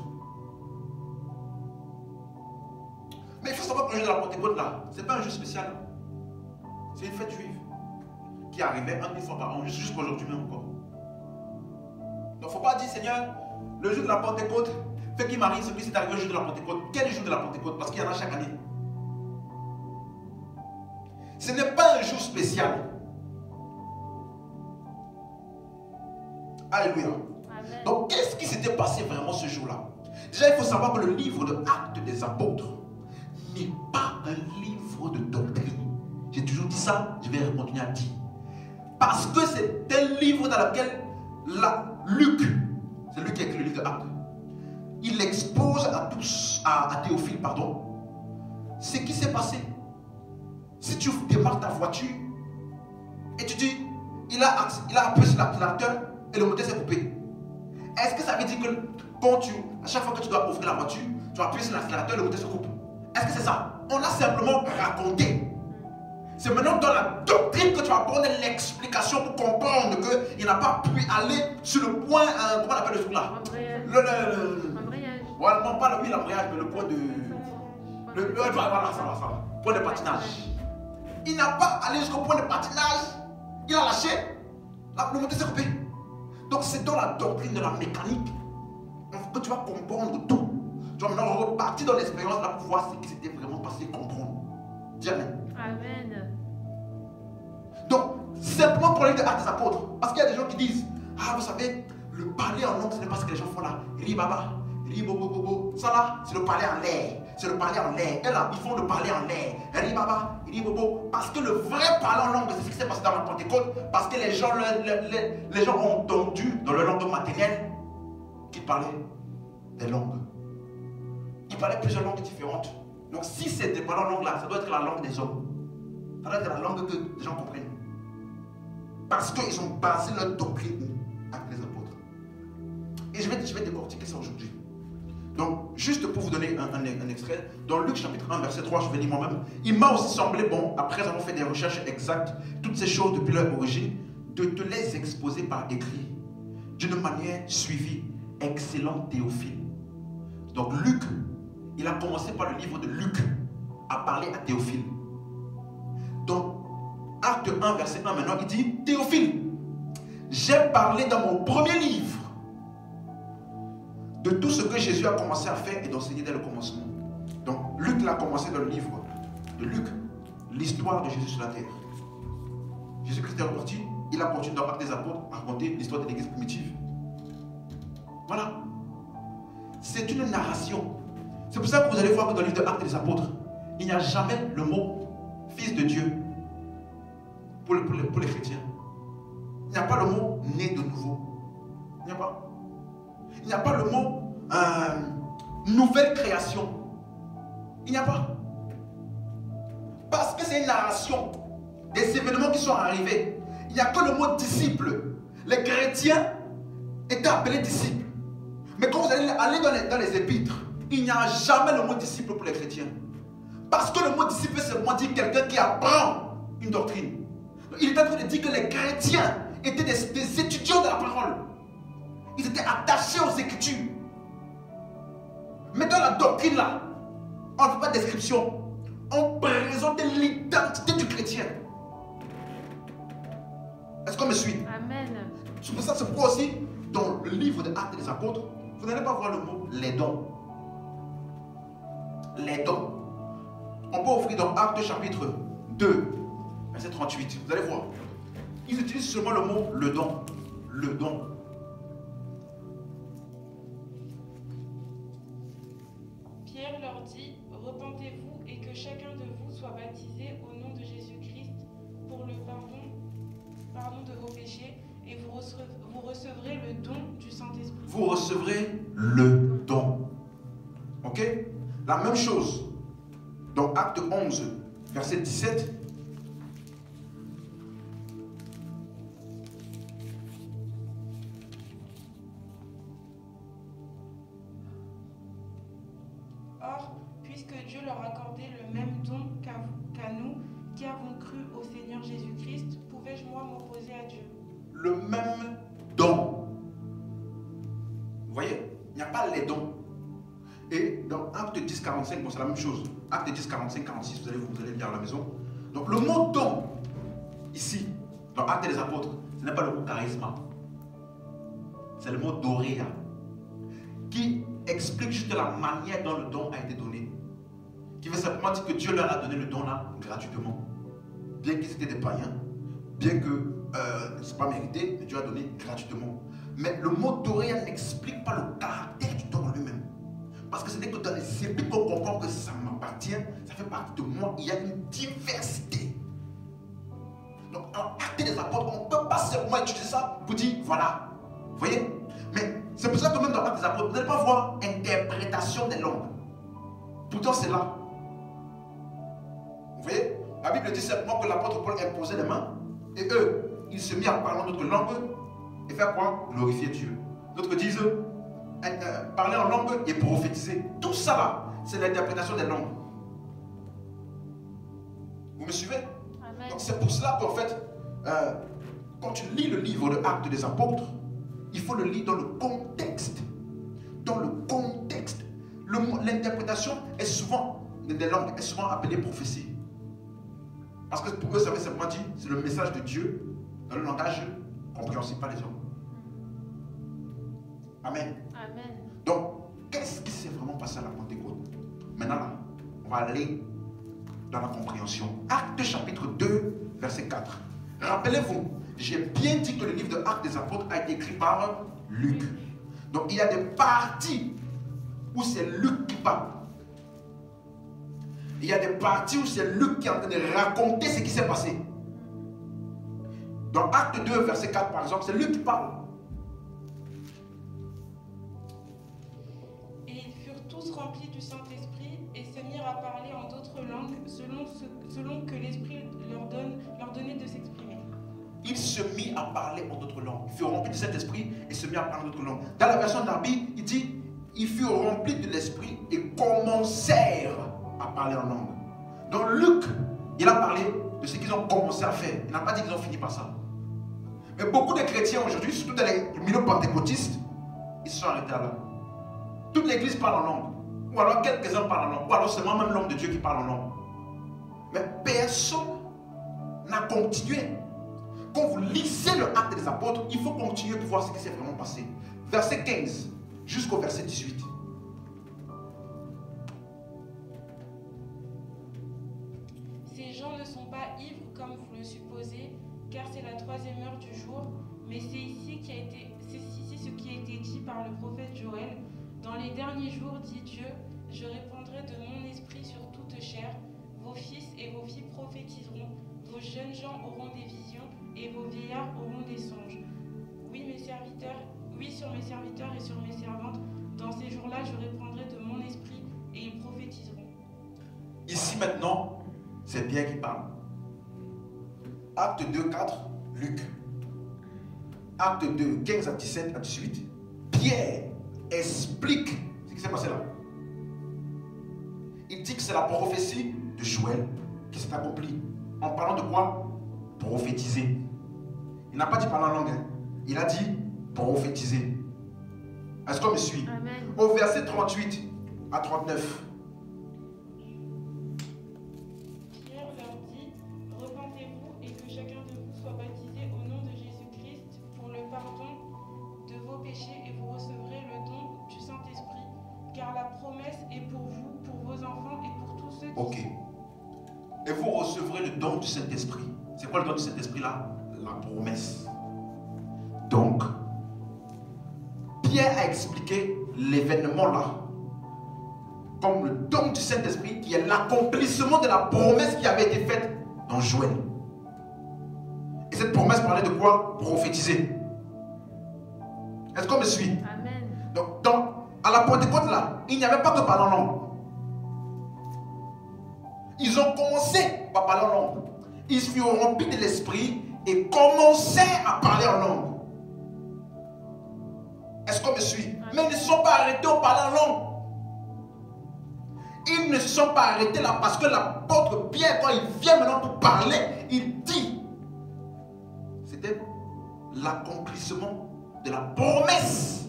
Speaker 1: Mais il faut savoir que le jour de la Pentecôte, là, ce n'est pas un jour spécial. C'est une fête juive qui arrivait une fois par an, jusqu'à aujourd'hui même encore. Donc il ne faut pas dire, Seigneur, le jour de la Pentecôte, fait qu'il m'arrive ce qui s'est arrivé au jour de la Pentecôte. Quel jour de la Pentecôte? Parce qu'il y en a chaque année. Ce n'est pas un jour spécial. Alléluia.
Speaker 2: Amen.
Speaker 1: Donc qu'est-ce qui s'était passé vraiment ce jour-là? Déjà, il faut savoir que le livre de Actes des Apôtres n'est pas un livre de doctrine. J'ai toujours dit ça, je vais continuer à dire. Parce que c'est un livre dans lequel Luc, c'est lui qui a écrit le livre de Actes, il expose à Théophile, pardon, ce qui s'est passé. Si tu démarres ta voiture et tu dis, il a appuyé sur l'accélérateur et le moteur s'est coupé. Est-ce que ça veut dire que à chaque fois que tu dois ouvrir la voiture, tu vas appuyer sur l'accélérateur et le moteur se coupe? Est-ce que c'est ça? On a simplement raconté. C'est maintenant dans la doctrine que tu vas prendre l'explication pour comprendre qu'il n'a pas pu aller sur le point, comment on appelle le truc là?
Speaker 2: L'embrayage.
Speaker 1: Voilà, non, pas l'embrayage, mais le point de... Voilà, ça va. Point de patinage. Il n'a pas allé jusqu'au point de patinage. Il a lâché. Le moteur s'est coupé. Donc c'est dans la doctrine de la mécanique que tu vas comprendre tout. Tu vas maintenant repartir dans l'expérience là pour voir ce qui s'était vraiment passé, comprendre. Dis Amen.
Speaker 2: Amen.
Speaker 1: Donc, simplement pour aller de Actes des Apôtres. Parce qu'il y a des gens qui disent, vous savez, le parler en langue, ce n'est pas ce que les gens font là. Ri baba, ri bobo bobo. Ça là, c'est le parler en l'air. c'est le parler en l'air. Et là, ils font le parler en l'air. Elle dit Baba, il dit Bobo. Parce que le vrai parler en langue, c'est ce qui s'est passé dans la Pentecôte. Parce que les gens ont entendu dans leur langue maternelle qu'ils parlaient des langues. Ils parlaient plusieurs langues différentes. Donc si c'est des parler en langue là, ça doit être la langue des hommes. Ça doit être la langue que les gens comprennent. Parce qu'ils ont basé leur doctrine avec les apôtres. Et je vais décortiquer ça aujourd'hui. Donc, juste pour vous donner un extrait, dans Luc chapitre 1, verset 3, je vais lire moi-même. Il m'a aussi semblé bon, après avoir fait des recherches exactes, toutes ces choses depuis leur origine, de te les exposer par écrit, d'une manière suivie, excellent Théophile. Donc, Luc, il a commencé par le livre de Luc à parler à Théophile. Donc, Acte 1, verset 1, maintenant, il dit Théophile, j'ai parlé dans mon premier livre de tout ce que Jésus a commencé à faire et d'enseigner dès le commencement. Donc, Luc l'a commencé dans le livre de Luc, l'histoire de Jésus sur la terre. Jésus-Christ est reparti, il a continué dans Actes des Apôtres à raconter l'histoire de l'église primitive. Voilà. C'est une narration. C'est pour ça que vous allez voir que dans le livre de Actes des Apôtres, il n'y a jamais le mot Fils de Dieu pour les chrétiens. Il n'y a pas le mot né de nouveau. Il n'y a pas. Il n'y a pas le mot nouvelle création. Il n'y a pas. Parce que c'est une narration des événements qui sont arrivés. Il n'y a que le mot disciple. Les chrétiens étaient appelés disciples. Mais quand vous allez aller dans les épîtres, il n'y a jamais le mot disciple pour les chrétiens. Parce que le mot disciple, c'est seulement dire quelqu'un qui apprend une doctrine. Il est en train de dire que les chrétiens étaient des étudiants de la parole. Ils étaient attachés aux Écritures. Mais dans la doctrine là, on ne fait pas de description. On présente l'identité du chrétien. Est-ce qu'on me suit?
Speaker 2: Amen.
Speaker 1: C'est pour ça, c'est pourquoi aussi, dans le livre des Actes des Apôtres, vous n'allez pas voir le mot les dons. Les dons. On peut ouvrir dans Actes chapitre 2, verset 38. Vous allez voir. Ils utilisent seulement le mot le don. Le don.
Speaker 3: Pierre leur dit, repentez-vous et que chacun de vous soit baptisé au nom de Jésus-Christ pour le pardon de vos péchés et vous recevrez le don du Saint-Esprit.
Speaker 1: Vous recevrez le don. Ok? La même chose dans Acte 11, verset 17.
Speaker 3: Or, puisque Dieu leur accordait le même don qu'à nous, qui avons cru au Seigneur Jésus-Christ, pouvais-je moi m'opposer à Dieu?
Speaker 1: Le même don. Vous voyez? Il n'y a pas les dons. Et dans Acte 10, 45, bon, c'est la même chose. Acte 10, 45, 46, vous allez lire à la maison. Donc le mot don, ici, dans Acte des Apôtres, ce n'est pas le mot charisma. C'est le mot doréa, qui explique juste la manière dont le don a été donné. Qui veut simplement dire que Dieu leur a donné le don là gratuitement. Bien qu'ils étaient des païens, bien que ce n'est pas mérité, mais Dieu a donné gratuitement. Mais le mot doréa n'explique pas le caractère du don lui-même. Parce que ce n'est que dans les épîtres qu'on comprend que ça m'appartient, ça fait partie de moi, il y a une diversité. Donc en Acte des Apôtres, on ne peut pas seulement utiliser ça pour dire voilà. Vous voyez? Mais c'est pour ça que même dans Acte des Apôtres, vous n'allez pas voir interprétation des langues. Pourtant c'est là. Vous voyez? La Bible dit simplement que l'apôtre Paul imposait les mains et eux, ils se mirent à parler notre langue et faire quoi? Glorifier Dieu. D'autres disent parler en langue et prophétiser. Tout ça là, c'est l'interprétation des langues. Vous me suivez?
Speaker 2: Amen.
Speaker 1: Donc c'est pour cela qu'en fait, quand tu lis le livre de Actes des Apôtres, il faut le lire dans le contexte. Dans le contexte. L'interprétation est souvent, des langues, est souvent appelée prophétie. Parce que pour eux, ça veut simplement dire, c'est le message de Dieu dans le langage compréhensible par les hommes. Amen.
Speaker 2: Amen.
Speaker 1: Donc, qu'est-ce qui s'est vraiment passé à la Pentecôte? Maintenant, là, on va aller dans la compréhension. Acte chapitre 2, verset 4. Rappelez-vous, j'ai bien dit que le livre de Actes des Apôtres a été écrit par Luc. Donc, il y a des parties où c'est Luc qui parle. il y a des parties où c'est Luc qui est en train de raconter ce qui s'est passé. Dans Acte 2, verset 4, par exemple, c'est Luc qui parle.
Speaker 3: Et ils furent tous remplis du Saint-Esprit et se mirent à parler en d'autres langues selon que l'Esprit leur donnait de s'exprimer.
Speaker 1: Il se mit à parler en d'autres langues. Il fut rempli de cet esprit et se mit à parler en d'autres langues. Dans la version d'Arby, il dit, ils furent remplis de l'esprit et commencèrent à parler en langue. Dans Luc, il a parlé de ce qu'ils ont commencé à faire. Il n'a pas dit qu'ils ont fini par ça. Mais beaucoup de chrétiens aujourd'hui, surtout dans les milieux pentecôtistes, ils se sont arrêtés là. Toute l'église parle en langue. Ou alors quelques-uns parlent en langue. Ou alors seulement même l'homme de Dieu qui parle en langue. Mais personne n'a continué. Quand vous lisez le Acte des Apôtres, il faut continuer pour voir ce qui s'est vraiment passé. Verset 15 jusqu'au verset 18.
Speaker 3: Ces gens ne sont pas ivres comme vous le supposez, car c'est la 3e heure du jour, mais c'est ici ce qui a été dit par le prophète Joël. Dans les derniers jours, dit Dieu, je répandrai de mon esprit sur toute chair. Vos fils et vos filles prophétiseront, vos jeunes gens auront des visions, et vos vieillards auront des songes. Oui, sur mes serviteurs et sur mes servantes, dans ces jours-là, je répandrai de mon esprit, et ils prophétiseront.
Speaker 1: Ici maintenant, c'est Pierre qui parle. Acte 2, 4, Luc. Acte 2, 15 à 17 à 18. Pierre explique ce qui s'est passé là. Il dit que c'est la prophétie de Joël qui s'est accomplie. En parlant de quoi? Prophétiser. Il n'a pas dit parler en langue. Il a dit prophétiser. Est-ce qu'on me suit?
Speaker 2: Amen.
Speaker 1: Au verset 38 à 39.
Speaker 3: Pierre leur dit, repentez-vous et que chacun de vous soit baptisé au nom de Jésus-Christ pour le pardon de vos péchés et vous recevrez le don du Saint-Esprit, car la promesse est pour vous, pour vos enfants et pour tous ceux qui...
Speaker 1: Ok. Et vous recevrez le don du Saint-Esprit. C'est quoi le don du Saint-Esprit là? La promesse. Donc, Pierre a expliqué l'événement là comme le don du Saint-Esprit qui est l'accomplissement de la promesse qui avait été faite dans Joël. Et cette promesse parlait de quoi? Prophétiser. Est-ce qu'on me suit?
Speaker 2: Amen.
Speaker 1: Donc, à la Pentecôte là, il n'y avait pas que parler en langue. Ils ont commencé par parler en langue. Ils furent remplis de l'esprit et commençaient à parler en langue. Est-ce qu'on me suit? Mais ils ne se sont pas arrêtés au parler en langue. Ils ne se sont pas arrêtés là parce que l'apôtre Pierre, quand il vient maintenant pour parler, il dit, c'était l'accomplissement de la promesse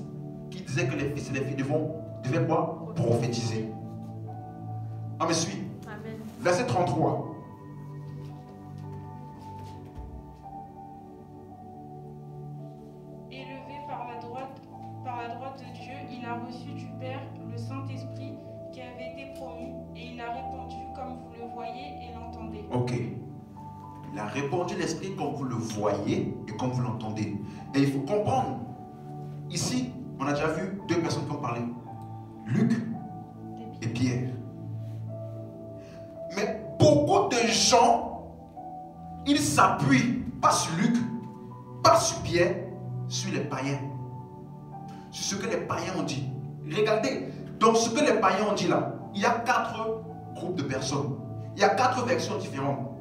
Speaker 1: qui disait que les fils et les filles devaient quoi? Prophétiser. On me suit?
Speaker 2: Amen.
Speaker 1: Verset 33.
Speaker 3: Élevé par la droite de Dieu, il a reçu du Père le Saint-Esprit qui avait été promis et il l'a répandu comme vous le voyez et l'entendez.
Speaker 1: Ok. Il a répandu l'esprit comme vous le voyez et comme vous l'entendez. Et il faut comprendre. Ici, on a déjà vu deux personnes qui ont parlé. Luc et Pierre. Mais beaucoup de gens, ils s'appuient, pas sur Luc, pas sur Pierre, sur les païens. Sur ce que les païens ont dit. Regardez, donc ce que les païens ont dit là, il y a 4 groupes de personnes. Il y a 4 versions différentes.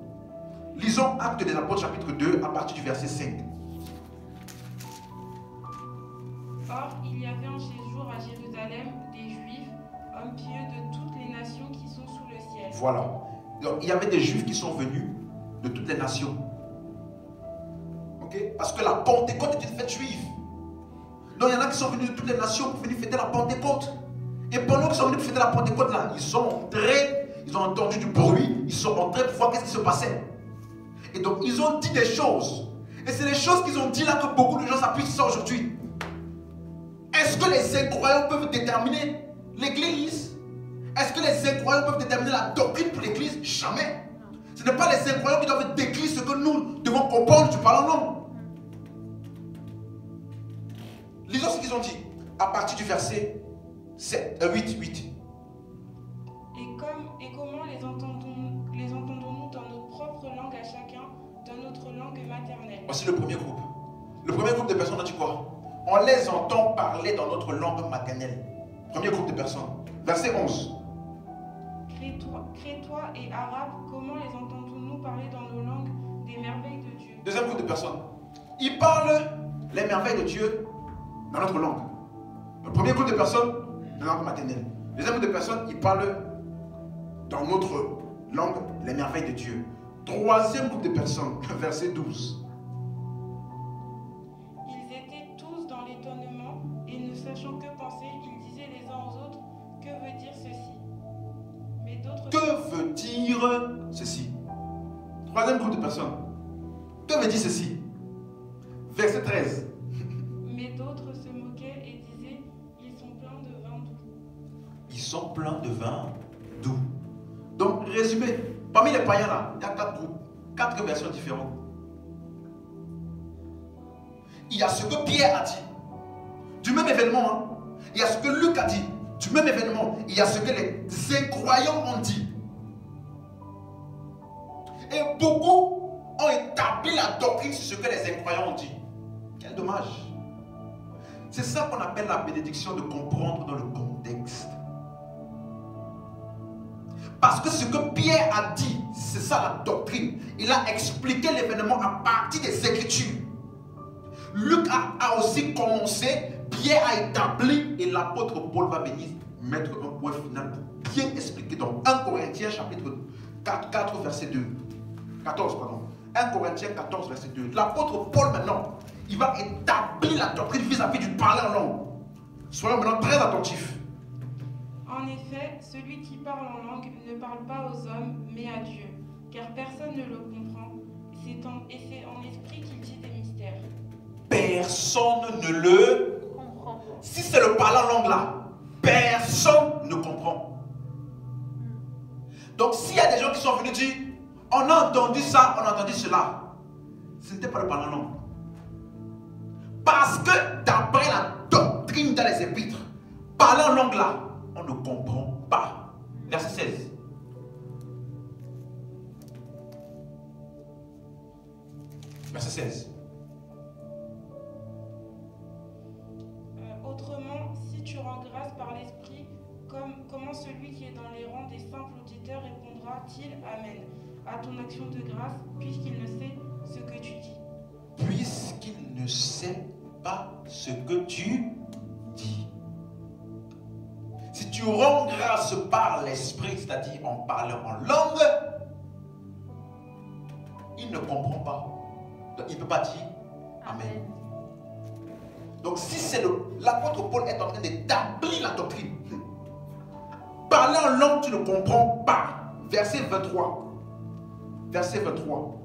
Speaker 1: Lisons Actes des Apôtres chapitre 2 à partir du verset 5.
Speaker 3: Or, il y avait en ces jours à Jérusalem des Juifs, hommes pieux de toutes les nations qui sont sous le ciel.
Speaker 1: Voilà. Donc, il y avait des Juifs qui sont venus de toutes les nations. Ok? Parce que la Pentecôte est une fête juive. Donc il y en a qui sont venus de toutes les nations pour venir fêter la Pentecôte. Et pendant qu'ils sont venus pour fêter la Pentecôte là, ils sont entrés, ils ont entendu du bruit, ils sont entrés pour voir qu'est-ce qui se passait. Et donc ils ont dit des choses. Et c'est les choses qu'ils ont dit là que beaucoup de gens s'appuient sur ça aujourd'hui. Est-ce que les incroyants peuvent déterminer l'église? Est-ce que les incroyants peuvent déterminer la doctrine pour l'église? Jamais. Ce n'est pas les incroyants qui doivent décrire ce que nous devons comprendre du parlant langue. Lisons ce qu'ils ont dit à partir du verset 8.
Speaker 3: Et comment les entendons-nous dans notre propre langue à chacun, dans notre langue maternelle?
Speaker 1: Voici le premier groupe. Le premier groupe de personnes, on dit quoi? On les entend parler dans notre langue maternelle. Premier groupe de personnes. Verset 11.
Speaker 3: Crétois et Arabes, comment les entendons-nous parler dans nos langues des merveilles de Dieu?
Speaker 1: Deuxième groupe de personnes. Ils parlent les merveilles de Dieu dans notre langue. Le premier groupe de personnes, la langue maternelle. Le deuxième groupe de personnes, ils parlent dans notre langue les merveilles de Dieu. Troisième groupe de personnes, verset 12.
Speaker 3: Ils étaient tous dans l'étonnement et ne sachant que penser, ils disaient les uns aux autres, que veut dire ceci? Mais d'autres...
Speaker 1: Que veut dire ceci? Troisième groupe de personnes. Que veut dire ceci? Verset 13.
Speaker 3: Mais d'autres se moquaient et disaient, ils sont pleins de vin doux.
Speaker 1: Ils sont pleins de vin doux. Donc, résumé, parmi les païens là, il y a 4 groupes, 4 versions différentes. Il y a ce que Pierre a dit, du même événement. Hein. Il y a ce que Luc a dit, du même événement. Il y a ce que les incroyants ont dit. Et beaucoup ont établi la doctrine sur ce que les incroyants ont dit. Quel dommage. C'est ça qu'on appelle la bénédiction de comprendre dans le contexte. Parce que ce que Pierre a dit, c'est ça la doctrine. Il a expliqué l'événement à partir des Écritures. Luc a aussi commencé, Pierre a établi, et l'apôtre Paul va venir mettre un point final pour bien expliquer. Donc 1 Corinthiens chapitre 4 verset 2. 14, pardon. 1 Corinthiens 14 verset 2. L'apôtre Paul maintenant, il va établir la doctrine vis-à-vis du parler en langue. Soyons maintenant très attentifs.
Speaker 3: En effet, celui qui parle en langue ne parle pas aux hommes, mais à Dieu, car personne ne le comprend. C'est en esprit qu'il dit des mystères.
Speaker 1: Personne ne le comprend. Si c'est le parler en langue là, personne ne comprend. Donc s'il y a des gens qui sont venus dire, on a entendu ça, on a entendu cela, ce n'était pas le parler en langue. Parce que d'après la doctrine dans les épîtres, parler en langue là, on ne comprend pas. Verset 16. Verset 16.
Speaker 3: Autrement, si tu rends grâce par l'Esprit, comment celui qui est dans les rangs des simples auditeurs répondra-t-il Amen à ton action de grâce, puisqu'il ne sait ce que tu dis?
Speaker 1: Puisqu'il ne sait pas ce que tu dis. Si tu rends grâce par l'Esprit, c'est-à-dire en parlant en langue, il ne comprend pas. Donc, il ne peut pas dire Amen. Donc si c'est l'apôtre Paul est en train d'établir la doctrine, parler en langue, tu ne comprends pas. Verset 23. Verset 23.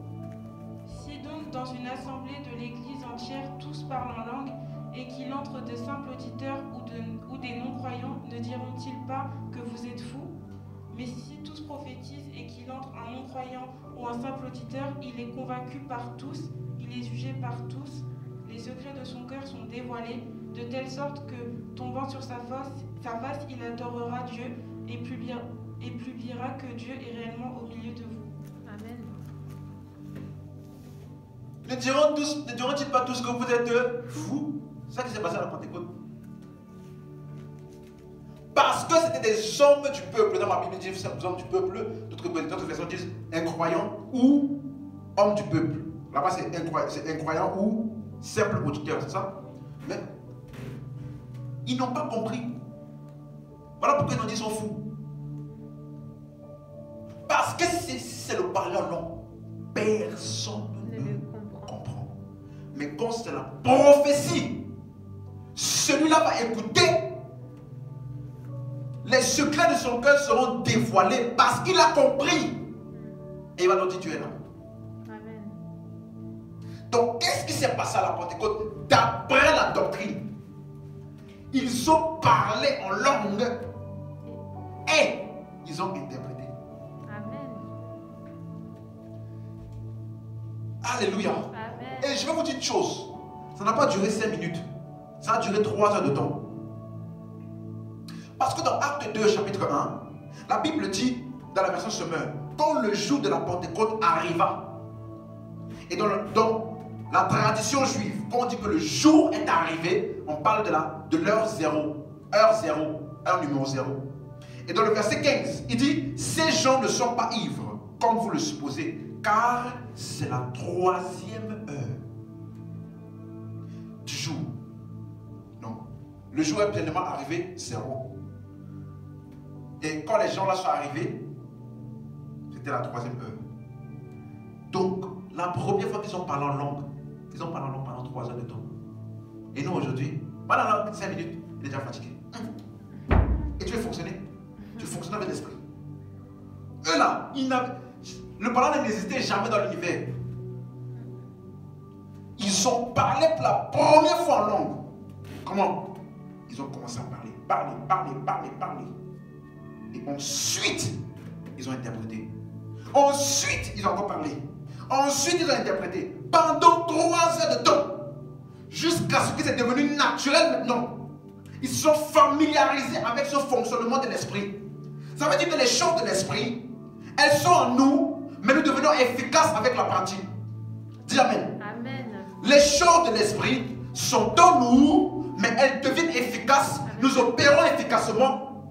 Speaker 3: Si donc dans une assemblée de l'Église entière tous parlent en langue, et qu'il entre de simples auditeurs ou des non-croyants, ne diront-ils pas que vous êtes fous? Mais si tous prophétisent et qu'il entre un non-croyant ou un simple auditeur, il est convaincu par tous, il est jugé par tous, les secrets de son cœur sont dévoilés, de telle sorte que, tombant sur sa face, il adorera Dieu et publiera que Dieu est réellement au milieu de vous.
Speaker 2: Amen.
Speaker 1: Ne diront-ils pas tous que vous êtes fous? C'est ça qui s'est passé à la Pentecôte. Parce que c'était des hommes du peuple. Dans ma Bible, il dit hommes du peuple. D'autres versions disent incroyants ou hommes du peuple. Là-bas, c'est incroyant ou simple auditeur, c'est ça? Mais ils n'ont pas compris. Voilà pourquoi ils ont dit qu'ils sont fous. Parce que c'est le parler en langue. Personne ne comprend. Mais quand c'est la prophétie, celui-là va écouter. Les secrets de son cœur seront dévoilés parce qu'il a compris. Et il va leur dire, tu es là.
Speaker 2: Amen.
Speaker 1: Donc, qu'est-ce qui s'est passé à la Pentecôte? D'après la doctrine, ils ont parlé en langue et ils ont interprété.
Speaker 2: Amen.
Speaker 1: Alléluia.
Speaker 2: Amen.
Speaker 1: Et je vais vous dire une chose. Ça n'a pas duré 5 minutes. Ça a duré 3 heures de temps. Parce que dans Acte 2, chapitre 1, La Bible dit, dans la version Semeur, quand le jour de la Pentecôte arriva, et dans la tradition juive, quand on dit que le jour est arrivé, on parle de l'heure zéro, heure numéro 0. Et dans le verset 15, il dit, ces gens ne sont pas ivres, comme vous le supposez, car c'est la 3e heure du jour. Non, le jour est pleinement arrivé, 0. Et quand les gens là sont arrivés, c'était la 3e heure. Donc, la première fois qu'ils ont parlé en langue, ils ont parlé en langue pendant 3 heures de temps. Et nous aujourd'hui, pendant 5 minutes, il est déjà fatigué. Et tu veux fonctionner? Tu fonctionnes avec l'esprit. Eux là, le parlant n'existait jamais dans l'univers. Ils ont parlé pour la première fois en langue. Comment? Ils ont commencé à parler. Et ensuite, ils ont interprété. Ensuite, ils ont encore parlé. Ensuite, ils ont interprété. Pendant 3 heures de temps. Jusqu'à ce que c'est devenu naturel maintenant. Ils se sont familiarisés avec ce fonctionnement de l'esprit. Ça veut dire que les choses de l'esprit, elles sont en nous, mais nous devenons efficaces avec la pratique. Dis Amen.
Speaker 2: Amen.
Speaker 1: Les choses de l'esprit sont en nous, mais elles deviennent efficaces. Amen. Nous opérons efficacement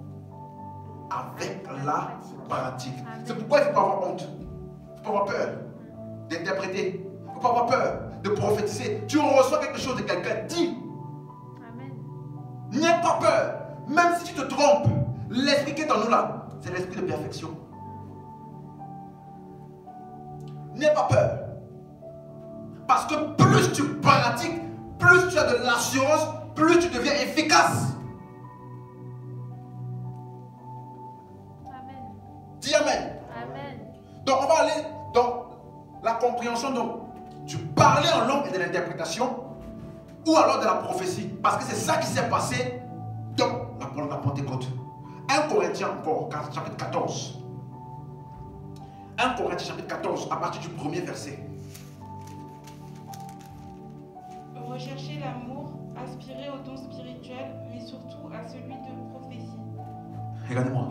Speaker 1: avec la pratique. C'est pourquoi il ne faut pas avoir honte. Il ne faut pas avoir peur d'interpréter. Il ne faut pas avoir peur de prophétiser. Tu reçois quelque chose de quelqu'un, dis.
Speaker 2: Amen.
Speaker 1: N'aie pas peur. Même si tu te trompes, l'esprit qui est en nous là, c'est l'esprit de perfection. N'aie pas peur. Parce que plus tu pratiques, plus tu as de l'assurance, plus tu deviens efficace.
Speaker 2: Amen.
Speaker 1: Dis Amen.
Speaker 2: Amen.
Speaker 1: Donc on va aller dans la compréhension du parler en langue et de l'interprétation, ou alors de la prophétie. Parce que c'est ça qui s'est passé dans la Pentecôte. 1 Corinthiens encore, chapitre 14. 1 Corinthiens chapitre 14, à partir du premier verset.
Speaker 3: Recherchez l'amour, aspirez au don spirituel, mais surtout à celui de prophétie.
Speaker 1: Regardez-moi.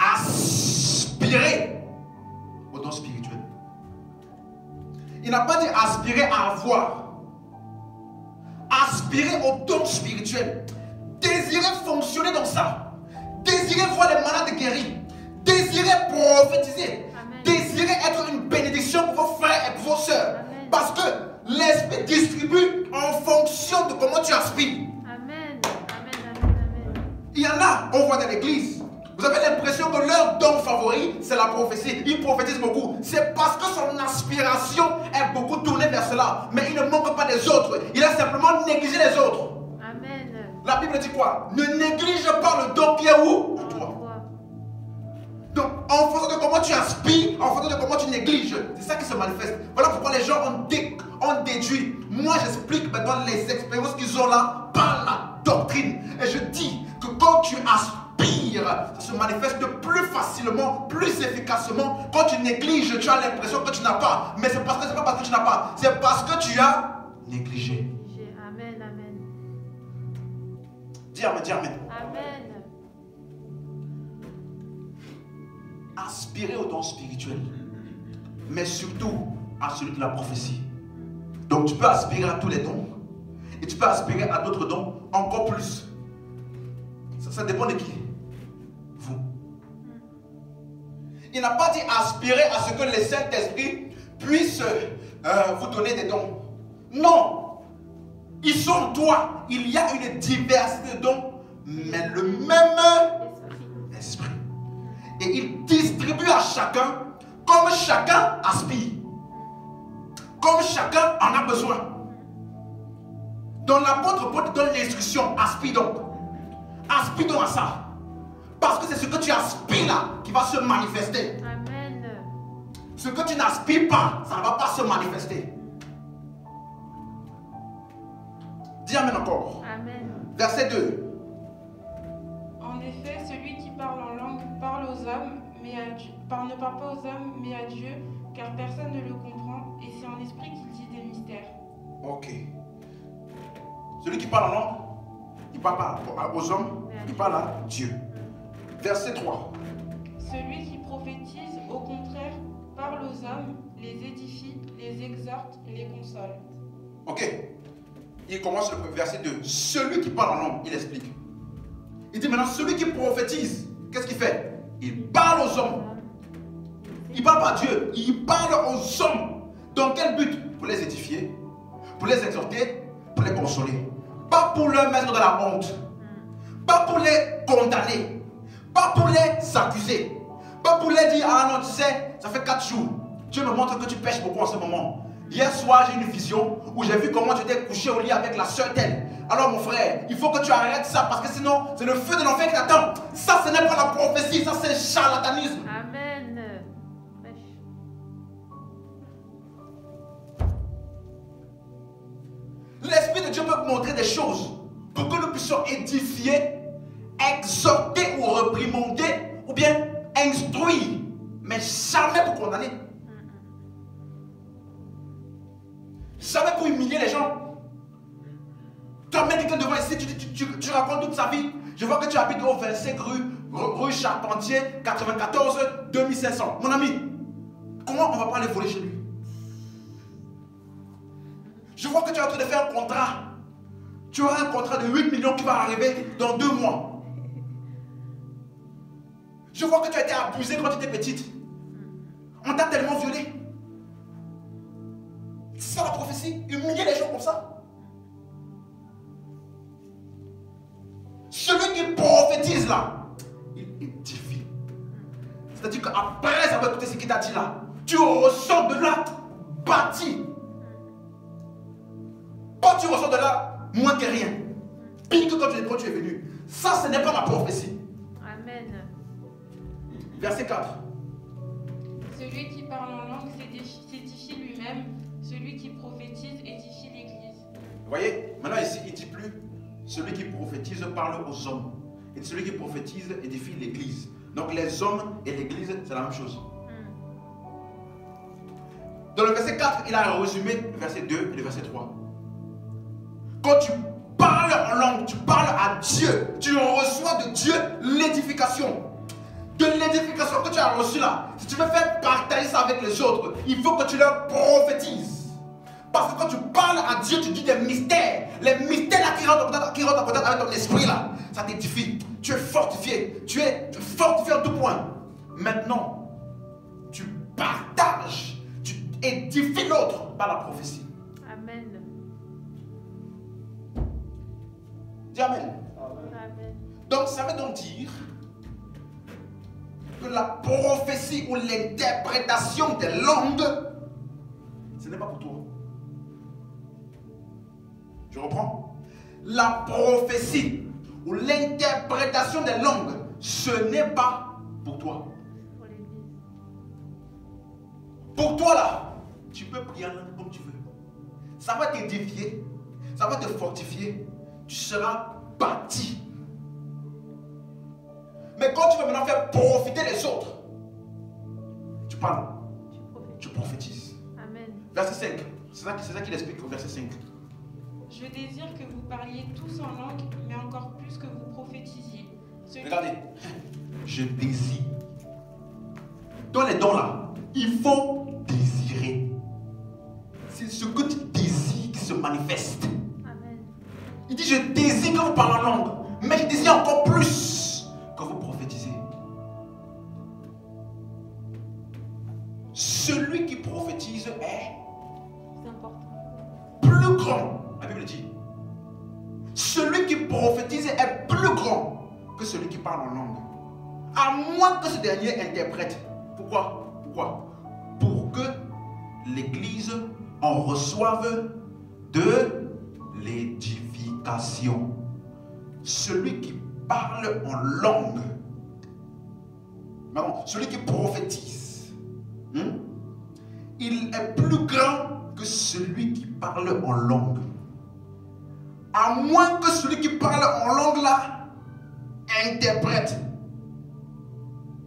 Speaker 1: Aspirez au don spirituel. Il n'a pas dit aspirer à avoir. Aspirer au don spirituel. Désirez fonctionner dans ça. Désirez voir les malades guéris. Désirez prophétiser.
Speaker 2: Amen.
Speaker 1: Désirez être une bénédiction pour vos frères et pour vos sœurs.
Speaker 2: Amen.
Speaker 1: Parce que l'esprit distribue en fonction de comment tu aspires.
Speaker 2: Amen. Amen.
Speaker 1: Il y en a, on voit dans l'église. Vous avez l'impression que leur don favori, c'est la prophétie. Ils prophétisent beaucoup. C'est parce que son aspiration est beaucoup tournée vers cela. Mais il ne manque pas des autres. Il a simplement négligé les autres.
Speaker 2: Amen.
Speaker 1: La Bible dit quoi? Ne néglige pas le don qui est où? En toi. Donc, en fonction de comment tu aspires, en fonction de comment tu négliges, c'est ça qui se manifeste. Voilà pourquoi les gens ont déduit. Moi, j'explique maintenant les expériences qu'ils ont là par la doctrine. Et je dis que quand tu aspires, ça se manifeste plus facilement, plus efficacement. Quand tu négliges, tu as l'impression que tu n'as pas. Mais c'est pas parce que tu n'as pas, c'est parce que tu as négligé.
Speaker 2: Amen.
Speaker 1: Dis Amen, dis Amen.
Speaker 2: Amen.
Speaker 1: Aspirer au don spirituel, mais surtout à celui de la prophétie. Donc tu peux aspirer à tous les dons, et tu peux aspirer à d'autres dons encore plus. Ça dépend de qui? Vous. Il n'a pas dit aspirer à ce que le Saint-Esprit puisse vous donner des dons. Non. Ils sont en toi. Il y a une diversité de dons, mais le même esprit. Et il distribue à chacun comme chacun aspire. Comme chacun en a besoin. Dans l'apôtre Paul te donne l'instruction, aspire donc. Aspire donc à ça. Parce que c'est ce que tu aspires là qui va se manifester.
Speaker 2: Amen.
Speaker 1: Ce que tu n'aspires pas, ça ne va pas se manifester. Dis Amen encore.
Speaker 2: Amen.
Speaker 1: Verset 2.
Speaker 3: En effet, celui qui parle en langue parle aux hommes, mais à Dieu, ne parle pas aux hommes, mais à Dieu, car personne ne le comprend, et c'est en esprit qu'il dit des mystères.
Speaker 1: Ok. Celui qui parle en langue, il ne parle pas aux hommes, il parle à Dieu. Verset 3.
Speaker 3: Celui qui prophétise, au contraire, parle aux hommes, les édifie, les exhorte, les console.
Speaker 1: Ok. Il commence le verset 2. Celui qui parle en langue, il explique. Il dit maintenant, celui qui prophétise, qu'est-ce qu'il fait? Il parle aux hommes. Il parle pas à Dieu, il parle aux hommes. Dans quel but? Pour les édifier, pour les exhorter, pour les consoler. Pas pour leur mettre dans la honte. Pas pour les condamner. Pas pour les accuser. Pas pour les dire, ah non, tu sais, ça fait 4 jours. Dieu me montre que tu pêches beaucoup en ce moment. Hier soir, j'ai une vision où j'ai vu comment tu étais couché au lit avec la sœur telle. Alors mon frère, il faut que tu arrêtes ça parce que sinon, c'est le feu de l'enfer qui t'attend. Ça, ce n'est pas la prophétie, ça c'est le charlatanisme.
Speaker 2: Amen. Prêche.
Speaker 1: L'Esprit de Dieu peut montrer des choses pour que nous puissions édifier, exhorter ou réprimander ou bien instruire, mais jamais pour condamner. Jamais pour humilier les gens. Tu amènes quelqu'un devant ici, tu racontes toute sa vie. Je vois que tu habites au 25 rue Charpentier, 94 2500. Mon ami, comment on va pas aller voler chez lui? Je vois que tu es en train de faire un contrat. Tu auras un contrat de 8 millions qui va arriver dans 2 mois. Je vois que tu as été abusé quand tu étais petite. On t'a tellement violé. C'est ça la prophétie. Humilier les gens comme ça. Celui qui prophétise là, il édifie. C'est-à-dire qu'après avoir écouté ce qu'il t'a dit là, tu ressors de là bâti. Quand tu ressors de là, moins que rien. Pire que quand tu es venu. Ça, ce n'est pas la prophétie.
Speaker 2: Amen.
Speaker 1: Verset 4.
Speaker 3: Celui qui parle en langue s'édifie lui-même. Celui qui prophétise édifie l'Église.
Speaker 1: Vous voyez, maintenant ici, il ne dit plus celui qui prophétise parle aux hommes. Et celui qui prophétise édifie l'Église. Donc les hommes et l'Église, c'est la même chose. Dans le verset 4, il a résumé le verset 2 et le verset 3. Quand tu parles en langue, tu parles à Dieu. Tu reçois de Dieu l'édification. De l'édification que tu as reçue là. Si tu veux faire partager ça avec les autres, il faut que tu leur prophétises. Parce que quand tu parles à Dieu, tu dis des mystères. Les mystères là qui rentrent en contact avec ton esprit là, ça t'édifie. Tu es fortifié. Tu es fortifié en tout point. Maintenant, tu partages. Tu édifies l'autre par la prophétie.
Speaker 2: Amen.
Speaker 1: Dis Amen.
Speaker 2: Amen.
Speaker 1: Donc ça veut donc dire que la prophétie ou l'interprétation des langues, ce n'est pas pour toi. Je reprends. La prophétie ou l'interprétation des langues, ce n'est pas pour toi.
Speaker 2: Pour l'Église.
Speaker 1: Pour toi là, tu peux prier en langue comme tu veux. Ça va t'édifier, ça va te fortifier. Tu seras bâti. Mais quand tu veux maintenant faire profiter les autres, tu parles, tu prophétises.
Speaker 2: Amen.
Speaker 1: Verset 5, c'est ça qu'il explique au verset 5.
Speaker 3: Je désire que vous parliez tous en langue, mais encore plus que vous prophétisiez.
Speaker 1: Regardez, je désire. Dans les dons là, il faut désirer. C'est ce que tu désires qui se manifeste.
Speaker 2: Amen.
Speaker 1: Il dit, je désire que vous parlez en langue, mais je désire encore plus que vous prophétisez. Celui qui prophétise est plus grand. La Bible dit. Celui qui prophétise est plus grand que celui qui parle en langue. À moins que ce dernier interprète. Pourquoi? Pour que l'Église en reçoive de l'édification. Celui qui parle en langue, celui qui prophétise, il est plus grand que celui qui parle en langue. À moins que celui qui parle en langue là interprète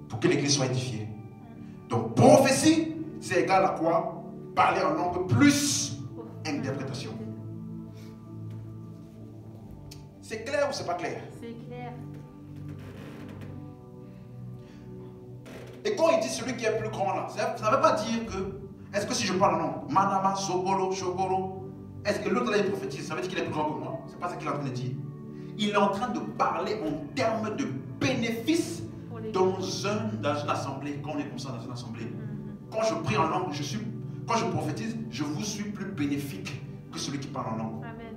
Speaker 1: pour que l'Église soit édifiée. Donc prophétie, c'est égal à quoi? Parler en langue plus interprétation. C'est clair ou c'est pas clair?
Speaker 2: C'est clair.
Speaker 1: Et quand il dit celui qui est plus grand là, ça ne veut pas dire que, est-ce que si je parle en langue, Manama, Sogolo, Shogolo, est-ce que l'autre là il prophétise, ça veut dire qu'il est plus grand que moi? C'est pas ce qu'il est en train de dire. Il est en train de parler en termes de bénéfices dans une assemblée, quand on est comme ça dans une assemblée. Quand je prie en langue, quand je prophétise, je vous suis plus bénéfique que celui qui parle en langue.
Speaker 2: Amen.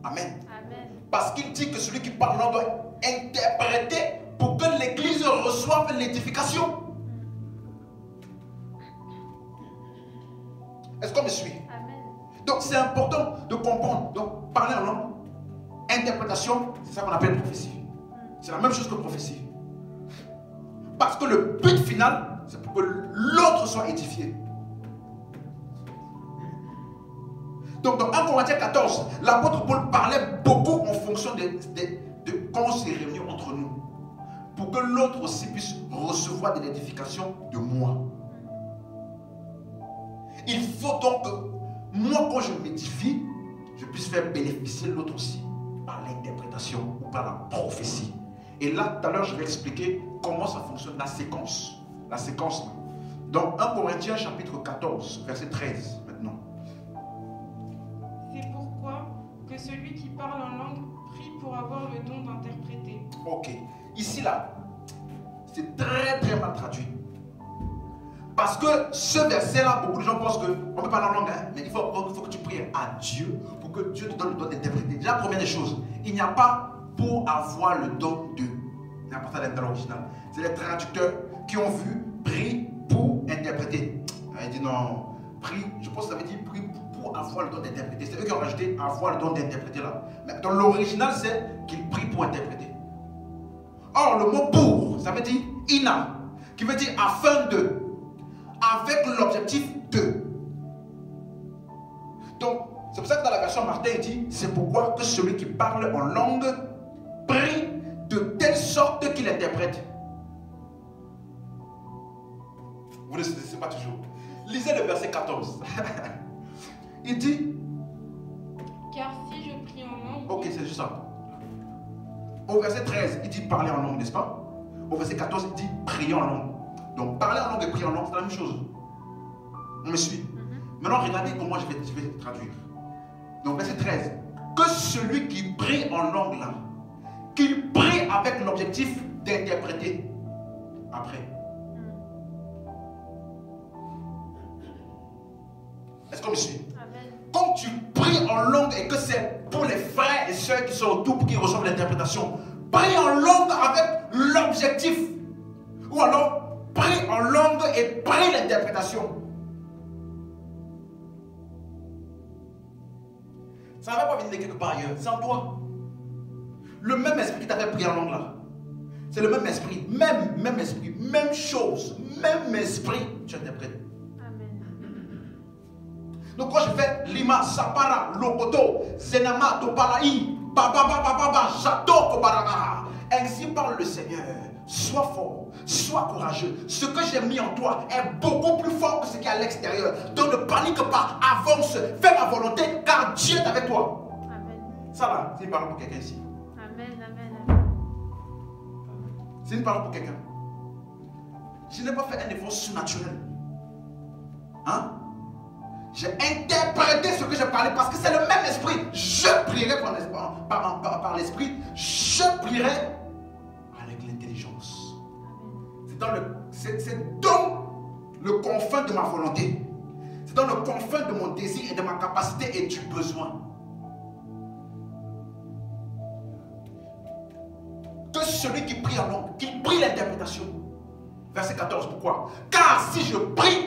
Speaker 1: Amen.
Speaker 2: Amen.
Speaker 1: Parce qu'il dit que celui qui parle en langue doit interpréter pour que l'église reçoive l'édification. Est-ce qu'on me suit?
Speaker 2: Amen.
Speaker 1: Donc c'est important de comprendre. Donc parler en langue, interprétation, c'est ça qu'on appelle prophétie. C'est la même chose que prophétie. Parce que le but final, c'est pour que l'autre soit édifié. Donc dans 1 Corinthiens 14, l'apôtre Paul parlait beaucoup en fonction de quand on s'est réunis entre nous. Pour que l'autre aussi puisse recevoir de l'édification de moi. Il faut donc que moi, quand je m'édifie, je puisse faire bénéficier l'autre aussi par l'interprétation ou par la prophétie. Et là, tout à l'heure, je vais expliquer comment ça fonctionne, la séquence. La séquence. Dans 1 Corinthiens chapitre 14, verset 13, maintenant.
Speaker 3: C'est pourquoi que celui qui parle en langue prie pour avoir le don d'interpréter.
Speaker 1: Ok. Ici, là, c'est très, très mal traduit. Parce que ce verset-là, beaucoup de gens pensent qu'on peut parler en langue, hein, mais il faut que tu pries à Dieu pour que Dieu te donne le don d'interpréter. Déjà, première des choses, il n'y a pas pour avoir le don de. Il n'y a pas ça dans l'original. C'est les traducteurs qui ont vu prie pour interpréter. Il dit non, prie, je pense que ça veut dire prie pour avoir le don d'interpréter. C'est eux qui ont rajouté avoir le don d'interpréter là. Mais dans l'original, c'est qu'il prie pour interpréter. Or, le mot pour, ça veut dire ina, qui veut dire afin de. Avec l'objectif de. Donc, c'est pour ça que dans la version Martin, il dit, c'est pourquoi que celui qui parle en langue prie de telle sorte qu'il interprète. Vous ne savez pas toujours. Lisez le verset 14. Il dit,
Speaker 3: car si je prie en langue...
Speaker 1: ok, c'est juste ça. Au verset 13, il dit parler en langue, n'est-ce pas? Au verset 14, il dit prier en langue. Donc parler en langue et prier en langue, c'est la même chose. On me suit. Maintenant, regardez comment je vais traduire. Donc verset 13. Que celui qui prie en langue là, qu'il prie avec l'objectif d'interpréter. Après. Est-ce qu'on me suit?
Speaker 2: Amen.
Speaker 1: Quand tu pries en langue et que c'est pour les frères et sœurs qui sont autour pour qu'ils reçoivent l'interprétation, prie en langue avec l'objectif. Ou alors, prie en langue et prie l'interprétation. Ça ne va pas venir de quelque part ailleurs, c'est en toi. Le même esprit qui t'a fait prier en langue là, c'est le même esprit, même esprit, même chose, même esprit, tu interprètes. Donc quand je fais Lima, Sapara, Lokoto, Zenama, Topalaï, Baba, Baba, Baba, Jato, Kobarama, ainsi parle le Seigneur. Sois fort, sois courageux. Ce que j'ai mis en toi est beaucoup plus fort que ce qui est à l'extérieur. Donc ne panique pas, avance, fais ma volonté, car Dieu est avec toi.
Speaker 2: Amen.
Speaker 1: Ça là, c'est une parole pour quelqu'un ici.
Speaker 2: Amen. Amen. Amen.
Speaker 1: C'est une parole pour quelqu'un. Je n'ai pas fait un effort surnaturel. Hein? J'ai interprété ce que j'ai parlé parce que c'est le même esprit. Je prierai par l'esprit. Je prierai avec l'intelligence. C'est dans le confin de ma volonté. C'est dans le confin de mon désir et de ma capacité et du besoin. Que celui qui prie en langue, qu'il prie l'interprétation. Verset 14, pourquoi? Car si je prie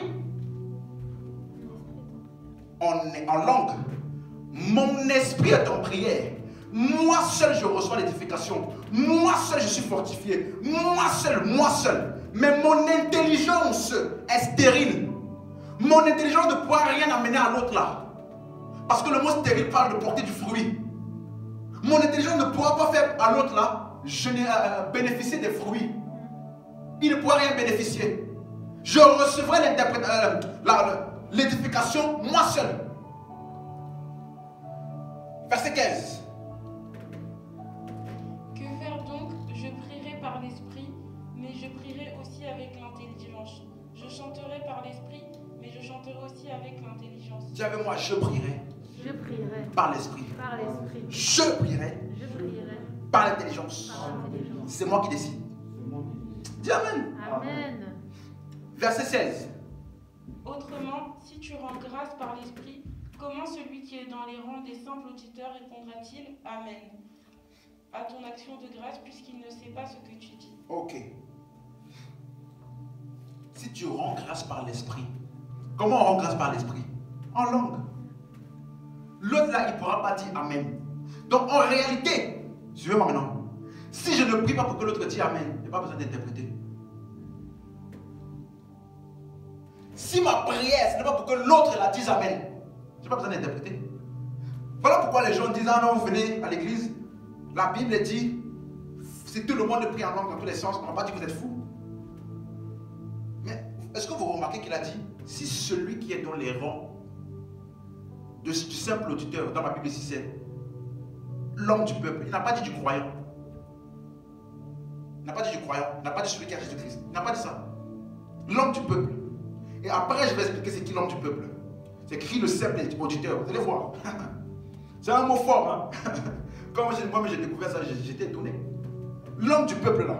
Speaker 1: en langue, mon esprit est en prière. Moi seul je reçois l'édification. Moi seul je suis fortifié. Moi seul. Mais mon intelligence est stérile. Mon intelligence ne pourra rien amener à l'autre là. Parce que le mot stérile parle de porter du fruit. Mon intelligence ne pourra pas faire à l'autre là, je n'ai bénéficié des fruits. Il ne pourra rien bénéficier. Je recevrai l'édification moi seul. Verset 15.
Speaker 3: Que faire donc? Je prierai par l'esprit, mais je prierai aussi avec l'intelligence. Je chanterai par l'esprit, mais je chanterai aussi avec l'intelligence.
Speaker 1: Dis avec moi, je prierai.
Speaker 2: Je prierai
Speaker 1: Par l'esprit.
Speaker 2: par l'esprit.
Speaker 1: Je prierai
Speaker 2: Je prierai
Speaker 1: par l'intelligence.
Speaker 2: par l'intelligence.
Speaker 1: C'est moi qui décide. Dis Amen.
Speaker 2: Amen.
Speaker 1: Verset 16.
Speaker 3: Autrement, si tu rends grâce par l'esprit, comment celui qui est dans les rangs des simples auditeurs répondra-t-il Amen à ton action de grâce puisqu'il ne sait pas ce que tu dis?
Speaker 1: Ok. Si tu rends grâce par l'esprit, comment on rend grâce par l'esprit? En langue. L'autre là, il ne pourra pas dire Amen. Donc en réalité, suivez-moi maintenant. Si je ne prie pas pour que l'autre dise Amen, il n'y a pas besoin d'interpréter. Si ma prière, ce n'est pas pour que l'autre la dise Amen, je n'ai pas besoin d'interpréter. Voilà pourquoi les gens disent ah non, vous venez à l'église. La Bible dit, si tout le monde prie en langue dans tous les sens, on ne va pas dire que vous êtes fous. Mais est-ce que vous remarquez qu'il a dit, si celui qui est dans les rangs du simple auditeur, dans la Bible ici c'est l'homme du peuple, il n'a pas dit du croyant. Il n'a pas dit du croyant, il n'a pas dit celui qui a Jésus-Christ. Il n'a pas dit ça. L'homme du peuple. Et après je vais expliquer c'est qui l'homme du peuple. C'est écrit le simple auditeur, vous allez voir. C'est un mot fort, hein. Quand moi j'ai découvert ça, j'étais étonné. L'homme du peuple là,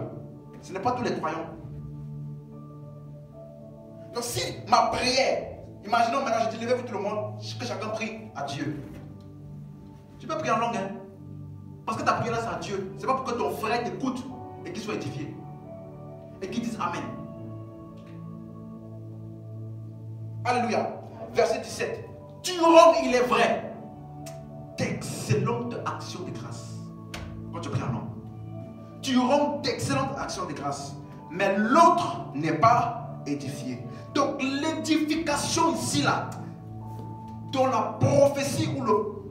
Speaker 1: ce n'est pas tous les croyants. Donc si ma prière, imaginons maintenant je dis levez-vous tout le monde, que chacun prie à Dieu. Tu peux prier en langue, hein. Parce que ta prière là c'est à Dieu. C'est pas pour que ton frère t'écoute et qu'il soit édifié. Et qu'il dise Amen. Alléluia. Verset 17. Tu rends, il est vrai, d'excellentes actions de grâce. Quand tu pries en langue, tu rends d'excellentes actions de grâce, mais l'autre n'est pas édifié. Donc l'édification ici là, dans la prophétie ou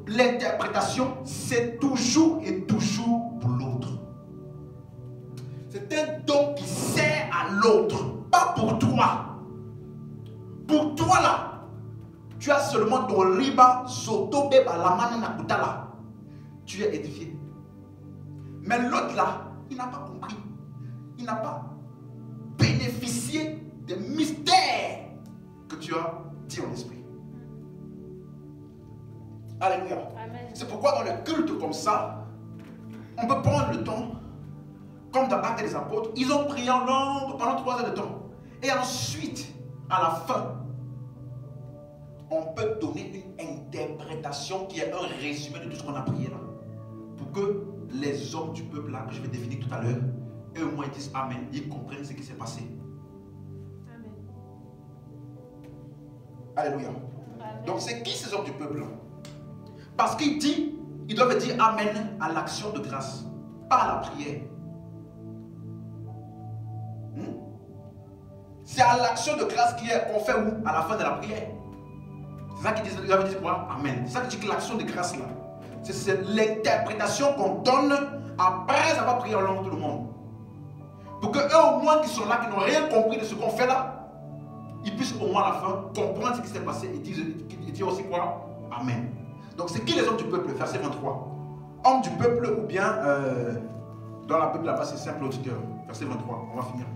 Speaker 1: l'interprétation, c'est toujours et toujours pour l'autre. C'est un don qui sert à l'autre, pas pour toi. Pour toi là, tu as seulement ton riba, soto, beba, la mane, nakuta là. Tu es édifié. Mais l'autre là, il n'a pas compris. Il n'a pas bénéficié des mystères que tu as dit en esprit. Alléluia. C'est pourquoi dans les cultes comme ça, on peut prendre le temps, comme dans l'Acte des Apôtres, ils ont prié en langue pendant 3 heures de temps. Et ensuite, à la fin, on peut donner une interprétation qui est un résumé de tout ce qu'on a prié là. Pour que les hommes du peuple là, que je vais définir tout à l'heure, eux au moins ils disent Amen, ils comprennent ce qui s'est passé.
Speaker 2: Amen.
Speaker 1: Alléluia.
Speaker 2: Amen.
Speaker 1: Donc c'est qui ces hommes du peuple là? Parce qu'il dit, ils doivent dire Amen à l'action de grâce, pas à la prière. C'est à l'action de grâce qu'on fait où? À la fin de la prière. C'est ça qu'ils disent, ils avaient dit quoi? Amen. C'est ça qui dit que l'action de grâce là, c'est l'interprétation qu'on donne après avoir prié en langue tout le monde. Pour que eux au moins qui sont là, qui n'ont rien compris de ce qu'on fait là, ils puissent au moins à la fin comprendre ce qui s'est passé et dire aussi quoi? Amen. Donc c'est qui les hommes du peuple? Verset 23. Hommes du peuple ou bien dans la Bible là-bas c'est simple auditeur. Verset 23, on va finir.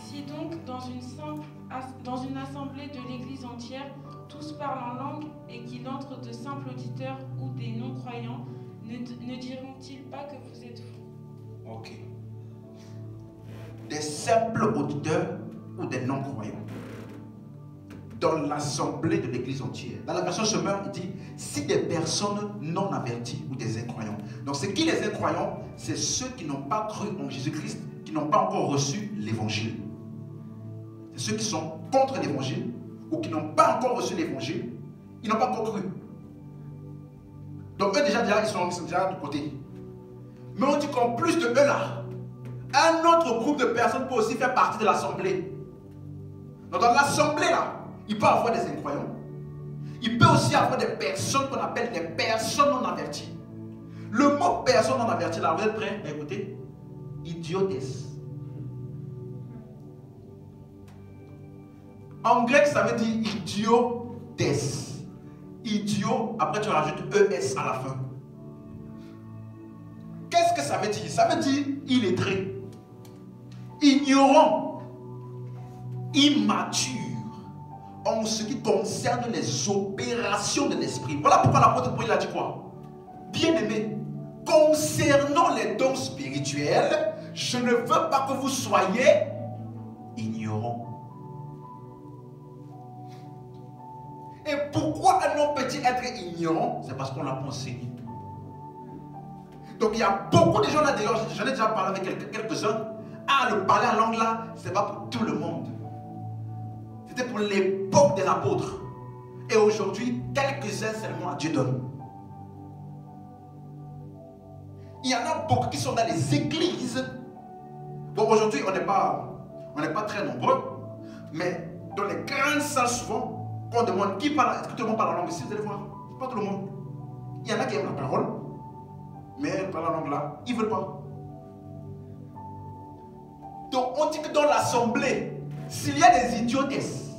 Speaker 3: Si donc dans une assemblée de l'église entière, tous parlent en langue et qu'il entre de simples auditeurs ou des non-croyants, ne diront-ils pas que vous êtes fous?
Speaker 1: Ok. Des simples auditeurs ou des non-croyants. Dans l'assemblée de l'église entière. Dans la version Semeur, il dit si des personnes non averties ou des incroyants. Donc c'est qui les incroyants? C'est ceux qui n'ont pas cru en Jésus-Christ, qui n'ont pas encore reçu l'évangile. C'est ceux qui sont contre l'évangile ou qui n'ont pas encore reçu l'évangile, ils n'ont pas encore cru. Donc eux déjà ils sont déjà de côté. Mais on dit qu'en plus de eux là, un autre groupe de personnes peut aussi faire partie de l'assemblée. Donc dans l'assemblée là, il peut avoir des incroyants. Il peut aussi avoir des personnes qu'on appelle des personnes non averties. Le mot personne non avertie là, vous êtes prêts? Écoutez, idiotes. En grec, ça veut dire idiotes. Idiot, après tu rajoutes ES à la fin. Qu'est-ce que ça veut dire? Ça veut dire illettré, ignorant, immature en ce qui concerne les opérations de l'esprit. Voilà pourquoi l'apôtre Paul a dit quoi? Bien-aimés, concernant les dons spirituels, je ne veux pas que vous soyez ignorants. Et pourquoi un homme peut-il être ignorant? C'est parce qu'on l'a pas enseigné. Donc il y a beaucoup de gens là d'ailleurs, j'en ai déjà parlé avec quelques-uns. Ah, le parler en langue là, c'est pas pour tout le monde. C'était pour l'époque des apôtres. Et aujourd'hui, quelques-uns seulement Dieu donne. Il y en a beaucoup qui sont dans les églises. Bon, aujourd'hui, on n'est pas très nombreux. Mais dans les grandes salles, souvent, on demande qui parle. Est-ce que tout le monde parle en langue ici? Vous allez voir. Pas tout le monde. Il y en a qui aiment la parole. Mais parler en langue là, ils ne veulent pas. Donc, on dit que dans l'assemblée, s'il y a des idiotesses,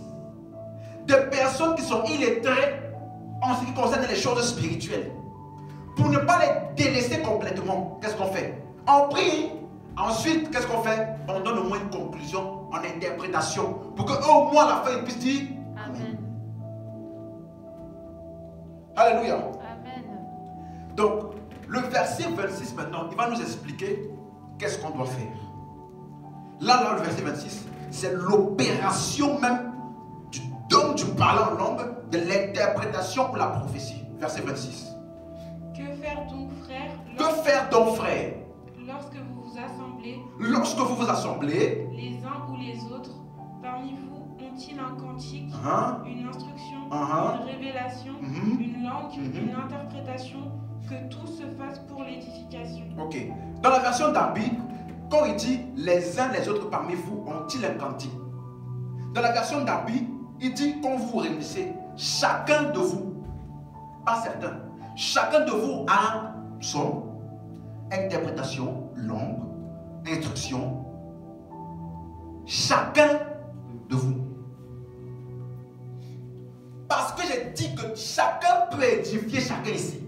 Speaker 1: des personnes qui sont illettrées en ce qui concerne les choses spirituelles, pour ne pas les délaisser complètement, qu'est-ce qu'on fait? On prie. Ensuite, qu'est-ce qu'on fait? On donne au moins une conclusion en interprétation pour qu'eux au moins à la fin ils puissent dire Amen. Alléluia.
Speaker 2: Amen.
Speaker 1: Donc, le verset 26 maintenant, il va nous expliquer qu'est-ce qu'on doit faire. Là, le verset 26, c'est l'opération même du don du parler en langue, de l'interprétation ou la prophétie. Verset 26.
Speaker 3: Que faire donc, frère?
Speaker 1: Que faire donc, frère?
Speaker 3: Lorsque vous vous assemblez.
Speaker 1: Lorsque vous vous assemblez.
Speaker 3: Les uns ou les autres, parmi vous, ont-ils un cantique, une instruction, une révélation, une langue, une interprétation, que tout se fasse pour l'édification.
Speaker 1: Ok. Dans la version d'Arbi, quand il dit les uns les autres parmi vous ont-ils un cantique. Dans la version d'Arbi, il dit quand vous réunissez, chacun de vous, pas certains, chacun de vous a son interprétation, langue, instruction. Chacun de vous. Parce que j'ai dit que chacun peut édifier chacun ici.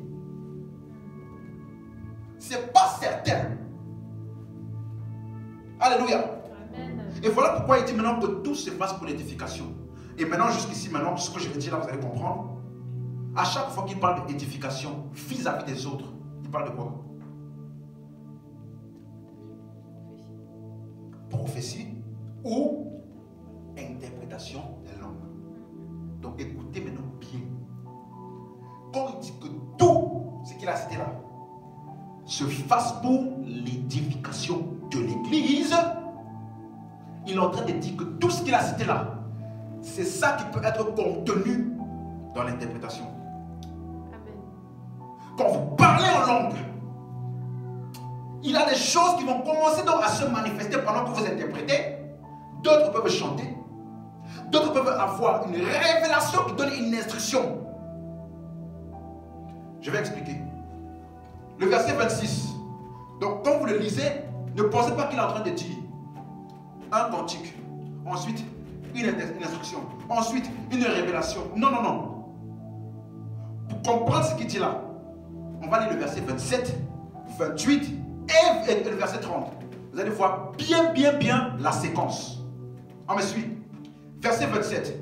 Speaker 1: C'est pas certain. Alléluia.
Speaker 2: Amen.
Speaker 1: Et voilà pourquoi il dit maintenant que tout se passe pour l'édification. Et maintenant, jusqu'ici, maintenant, ce que je vais dire là, vous allez comprendre. À chaque fois qu'il parle d'édification vis-à-vis des autres, il parle de quoi? Prophétie ou interprétation des langues. Donc écoutez maintenant bien. Quand il dit que tout ce qu'il a cité là se fasse pour l'édification de l'église, il est en train de dire que tout ce qu'il a cité là, c'est ça qui peut être contenu dans l'interprétation.
Speaker 2: Amen.
Speaker 1: Quand vous parlez en langue, il y a des choses qui vont commencer donc à se manifester pendant que vous interprétez. D'autres peuvent chanter. D'autres peuvent avoir une révélation qui donne une instruction. Je vais expliquer. Le verset 26. Donc, quand vous le lisez, ne pensez pas qu'il est en train de dire un cantique. Ensuite, une instruction. Ensuite, une révélation. Non, non, non. Pour comprendre ce qu'il dit là, on va lire le verset 27, 28 et le verset 30. Vous allez voir bien la séquence. On me suit. Verset 27.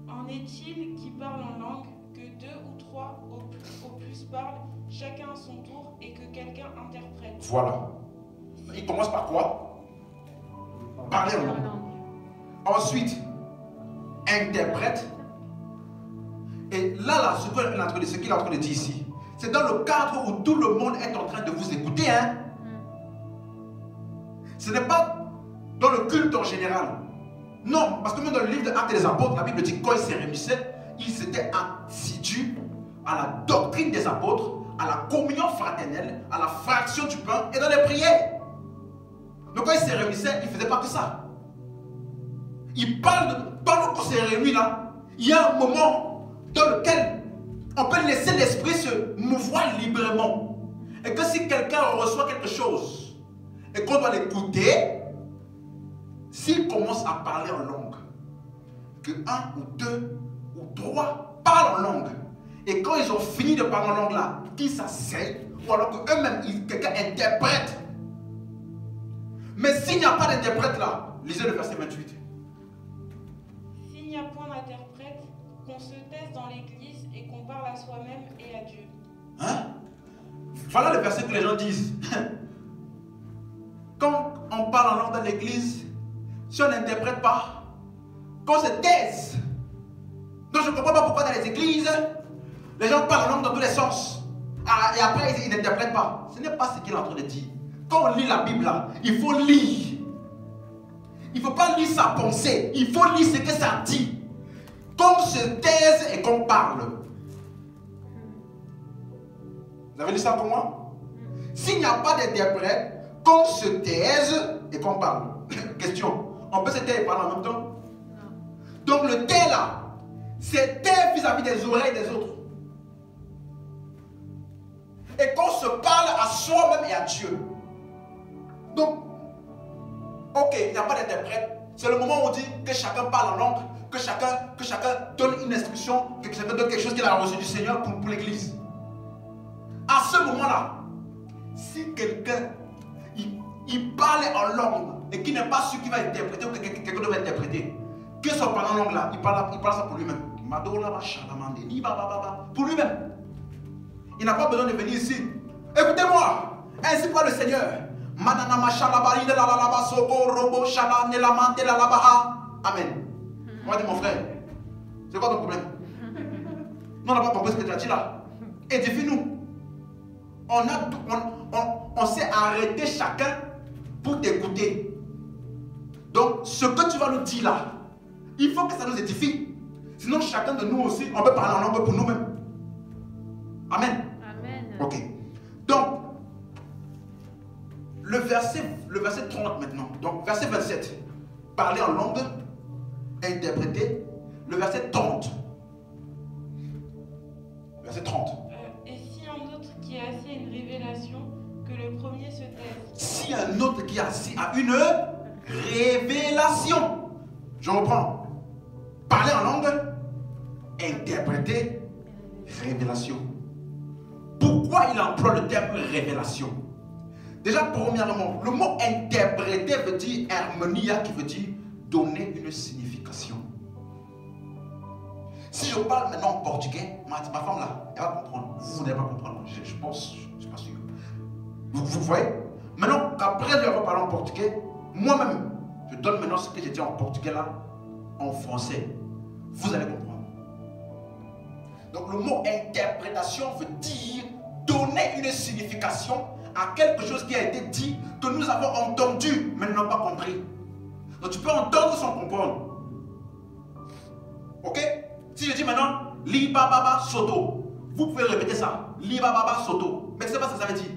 Speaker 3: En est-il qui parle en langue, que deux ou trois au plus parlent, chacun à son tour, et que quelqu'un interprète?
Speaker 1: Voilà. Il commence par quoi? Parler en langue. Ensuite, interprète. Et là, ce qu'il est en train de dire ici, c'est dans le cadre où tout le monde est en train de vous écouter. Hein? Ce n'est pas dans le culte en général. Non, parce que même dans le livre de Actes des Apôtres, la Bible dit que quand ils se réunissaient, ils s'étaient assidus à la doctrine des apôtres, à la communion fraternelle, à la fraction du pain et dans les prières. Donc quand ils se réunissaient, ils ne faisaient pas que ça. Ils parlent de... Pendant qu'on s'est réunis là, il y a un moment dans lequel on peut laisser l'esprit se mouvoir librement. Et que si quelqu'un reçoit quelque chose et qu'on doit l'écouter, s'il commence à parler en langue, que un ou deux ou trois parlent en langue, et quand ils ont fini de parler en langue là, qu'ils s'asseyent, ou alors qu'eux-mêmes, quelqu'un interprète. Mais s'il n'y a pas d'interprète là, lisez le verset 28.
Speaker 3: n'y a point d'interprète, qu'on se taise dans l'église et qu'on parle à soi-même et à Dieu.
Speaker 1: Hein? Voilà le verset que les gens disent. Quand on parle en langue dans l'église, si on n'interprète pas, qu'on se taise. Donc je ne comprends pas pourquoi dans les églises, les gens parlent en langue dans tous les sens. Et après, ils n'interprètent pas. Ce n'est pas ce qu'il est en train de dire. Quand on lit la Bible, là, il faut lire. Il ne faut pas lire sa pensée. Il faut lire ce que ça dit. Qu'on se taise et qu'on parle. Vous avez lu ça pour moi? S'il n'y a pas d'interprète, qu'on se taise et qu'on parle. Question. On peut se taire et parler en même temps?
Speaker 2: Non.
Speaker 1: Donc le taire là, c'est taire vis-à-vis des oreilles des autres. Et qu'on se parle à soi-même et à Dieu. Donc, ok, il n'y a pas d'interprète. C'est le moment où on dit que chacun parle en langue, que chacun donne une instruction, que chacun donne quelque chose qu'il a reçu du Seigneur pour l'église. À ce moment-là, si quelqu'un il parle en langue et qui n'est pas sûr qu'il va interpréter ou que quelqu'un doit interpréter, que son parle en langue là, il parle ça pour lui-même. Pour lui-même. Il n'a pas besoin de venir ici. Écoutez-moi, ainsi parle le Seigneur. Amen. Moi, dis mon frère, c'est quoi ton problème? Nous, on n'a pas compris ce que tu as dit là. Édifie-nous. On s'est arrêté chacun pour t'écouter. Donc, ce que tu vas nous dire là, il faut que ça nous édifie. Sinon, chacun de nous aussi, on peut parler en langue pour nous-mêmes. Amen.
Speaker 2: Amen.
Speaker 1: Ok. Donc, le verset 30 maintenant. Donc, verset 27. Parler en langue, interpréter. Le verset 30. Verset 30.
Speaker 3: Et si un autre qui est assis à une révélation, que le premier se taise.
Speaker 1: Si un autre qui est assis à une révélation. Je reprends. Parler en langue, interpréter, révélation. Pourquoi il emploie le terme révélation? Déjà, premièrement, le mot interpréter veut dire harmonia, qui veut dire donner une signification. Si je parle maintenant en portugais, ma femme là, elle va comprendre. Vous n'allez pas comprendre, je pense, je ne suis pas sûr. Vous voyez? Maintenant, après je vais parler en portugais, moi-même, je donne maintenant ce que j'ai dit en portugais là, en français. Vous allez comprendre. Donc le mot interprétation veut dire donner une signification à quelque chose qui a été dit, que nous avons entendu, mais nous n'avons pas compris. Donc tu peux entendre sans comprendre. Ok? Si je dis maintenant, Liba Baba Soto, vous pouvez répéter ça. Liba Baba Soto. Mais c'est pas ce que ça veut dire.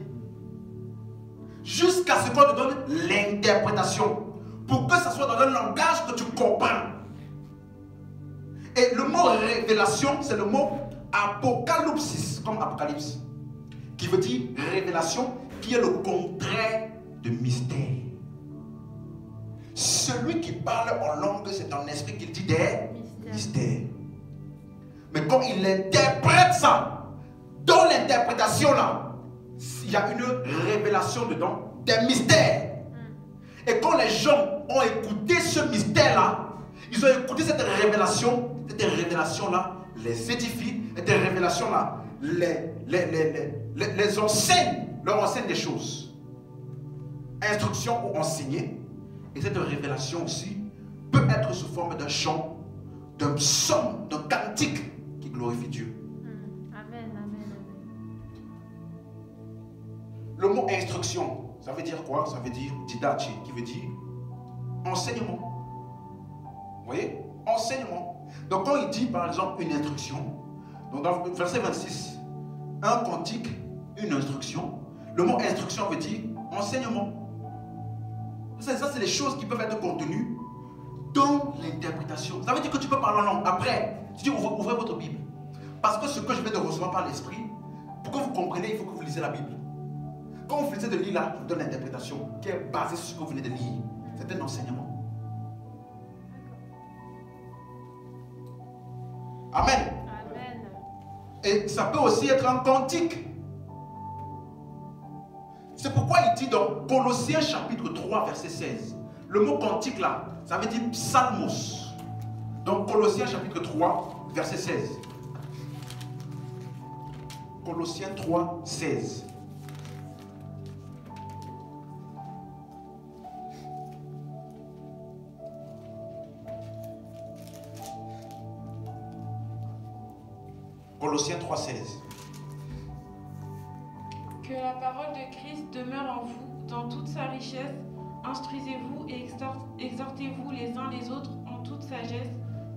Speaker 1: Jusqu'à ce qu'on te donne l'interprétation. Pour que ça soit dans un langage que tu comprends. Et le mot révélation, c'est le mot apocalypsis, comme apocalypse, qui veut dire révélation, qui est le contraire de mystère. Celui qui parle en langue, c'est un esprit qui dit des mystères. Mais quand il interprète ça, dans l'interprétation là, il y a une révélation dedans, des mystères. Et quand les gens ont écouté ce mystère là, ils ont écouté cette révélation là les édifie, cette révélation là les enseigne, leur enseigne des choses. Instruction ou enseigner. Et cette révélation aussi peut être sous forme d'un chant, d'un psaume, d'un cantique qui glorifie Dieu.
Speaker 2: Amen, amen.
Speaker 1: Le mot instruction, ça veut dire quoi? Ça veut dire didache, qui veut dire enseignement. Vous voyez? Enseignement. Donc quand il dit par exemple une instruction, donc dans le verset 26, un cantique, une instruction, le mot instruction veut dire enseignement. Ça c'est les choses qui peuvent être contenues dans l'interprétation. Ça veut dire que tu peux parler en langue. Après, tu dis ouvrez votre Bible. Parce que ce que je vais de recevoir par l'esprit, pour que vous compreniez, il faut que vous lisez la Bible. Quand vous finissez de lire là, je vous donne l'interprétation qui est basée sur ce que vous venez de lire. C'est un enseignement. Amen.
Speaker 2: Amen.
Speaker 1: Et ça peut aussi être un cantique. C'est pourquoi il dit dans Colossiens chapitre 3 verset 16, le mot cantique là, ça veut dire psalmos. Donc Colossiens chapitre 3, verset 16. Colossiens 3, 16. Colossiens 3, 16.
Speaker 3: Que la parole de Christ demeure en vous dans toute sa richesse. Instruisez-vous et exhortez-vous les uns les autres en toute sagesse,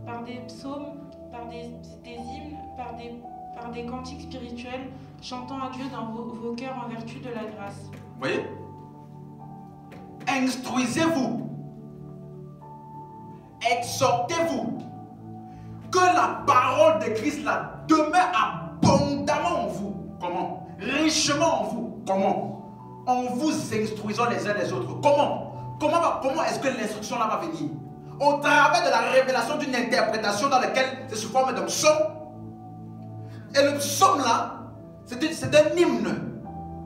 Speaker 3: par des psaumes, par des hymnes, par des cantiques spirituels, chantant à Dieu dans vos cœurs en vertu de la grâce.
Speaker 1: Vous voyez? Instruisez-vous, exhortez-vous, que la parole de Christ là demeure abondamment en vous. Comment? Richement en vous. Comment? En vous instruisant les uns les autres. Comment? Comment est-ce que l'instruction là va venir? Au travers de la révélation d'une interprétation dans laquelle c'est sous forme d'un psaume. Et le psaume là, c'est un hymne.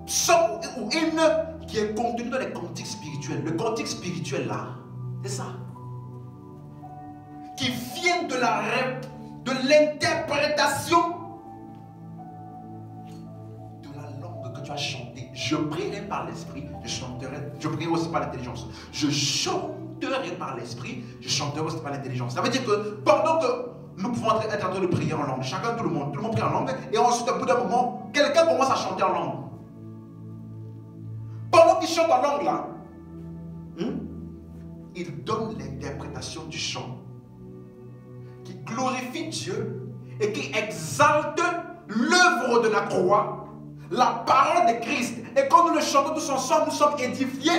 Speaker 1: Psaume ou hymne qui est contenu dans les cantiques spirituels. Le cantique spirituel là, c'est ça. Qui vient de l'interprétation de la langue que tu as chantée. Je prierai par l'esprit, je chanterai. Je prierai aussi par l'intelligence. Je chanterai par l'esprit, je chanterai aussi par l'intelligence. Ça veut dire que pendant que nous pouvons être en train de prier en langue, chacun, tout le monde prie en langue, et ensuite, au bout d'un moment, quelqu'un commence à chanter en langue. Pendant qu'il chante en langue là, il donne l'interprétation du chant qui glorifie Dieu et qui exalte l'œuvre de la croix, la parole de Christ. Et quand nous le chantons tous ensemble, nous sommes édifiés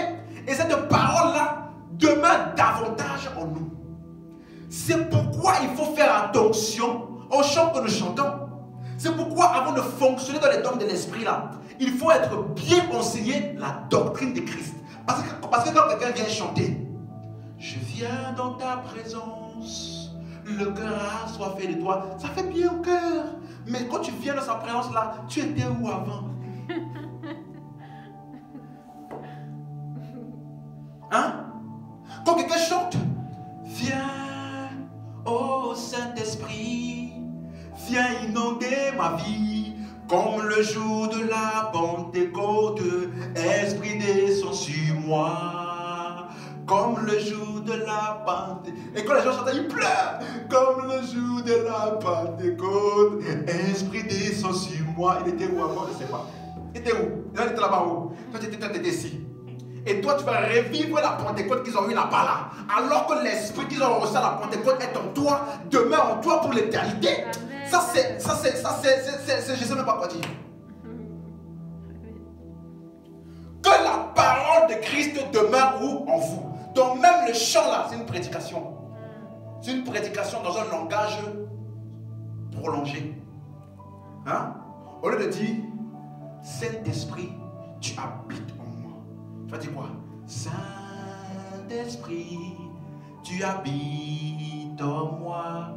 Speaker 1: et cette parole-là demeure davantage en nous. C'est pourquoi il faut faire attention au chant que nous chantons. C'est pourquoi avant de fonctionner dans les dons de l'esprit là, il faut être bien enseigné la doctrine de Christ. Parce que quand quelqu'un vient chanter, je viens dans ta présence, le cœur soit fait de toi, ça fait bien au cœur. Mais quand tu viens dans sa présence là, tu étais où avant? Hein? Quand quelqu'un chante, viens, ô Saint-Esprit, viens inonder ma vie, comme le jour de la Pentecôte, Esprit descend sur moi, comme le jour de la Pentecôte. Et quand les gens chantent, ils pleurent, comme le jour de la Pentecôte, Esprit descend sur moi. Il était où avant? Je ne sais pas. Il était où? Il était là-bas où? Toi, tu étais ici. Et toi, tu vas revivre la Pentecôte qu'ils ont eu là-bas là. Alors que l'esprit qu'ils ont reçu à la Pentecôte est en toi, demeure en toi pour l'éternité. Ça, c'est, je ne sais même pas quoi dire. Que la parole de Christ demeure où? En vous. Donc même le chant là, c'est une prédication. C'est une prédication dans un langage prolongé. Hein? Au lieu de dire, Saint-Esprit, tu habites en moi. Tu vas dire quoi? Saint-Esprit, tu habites en moi.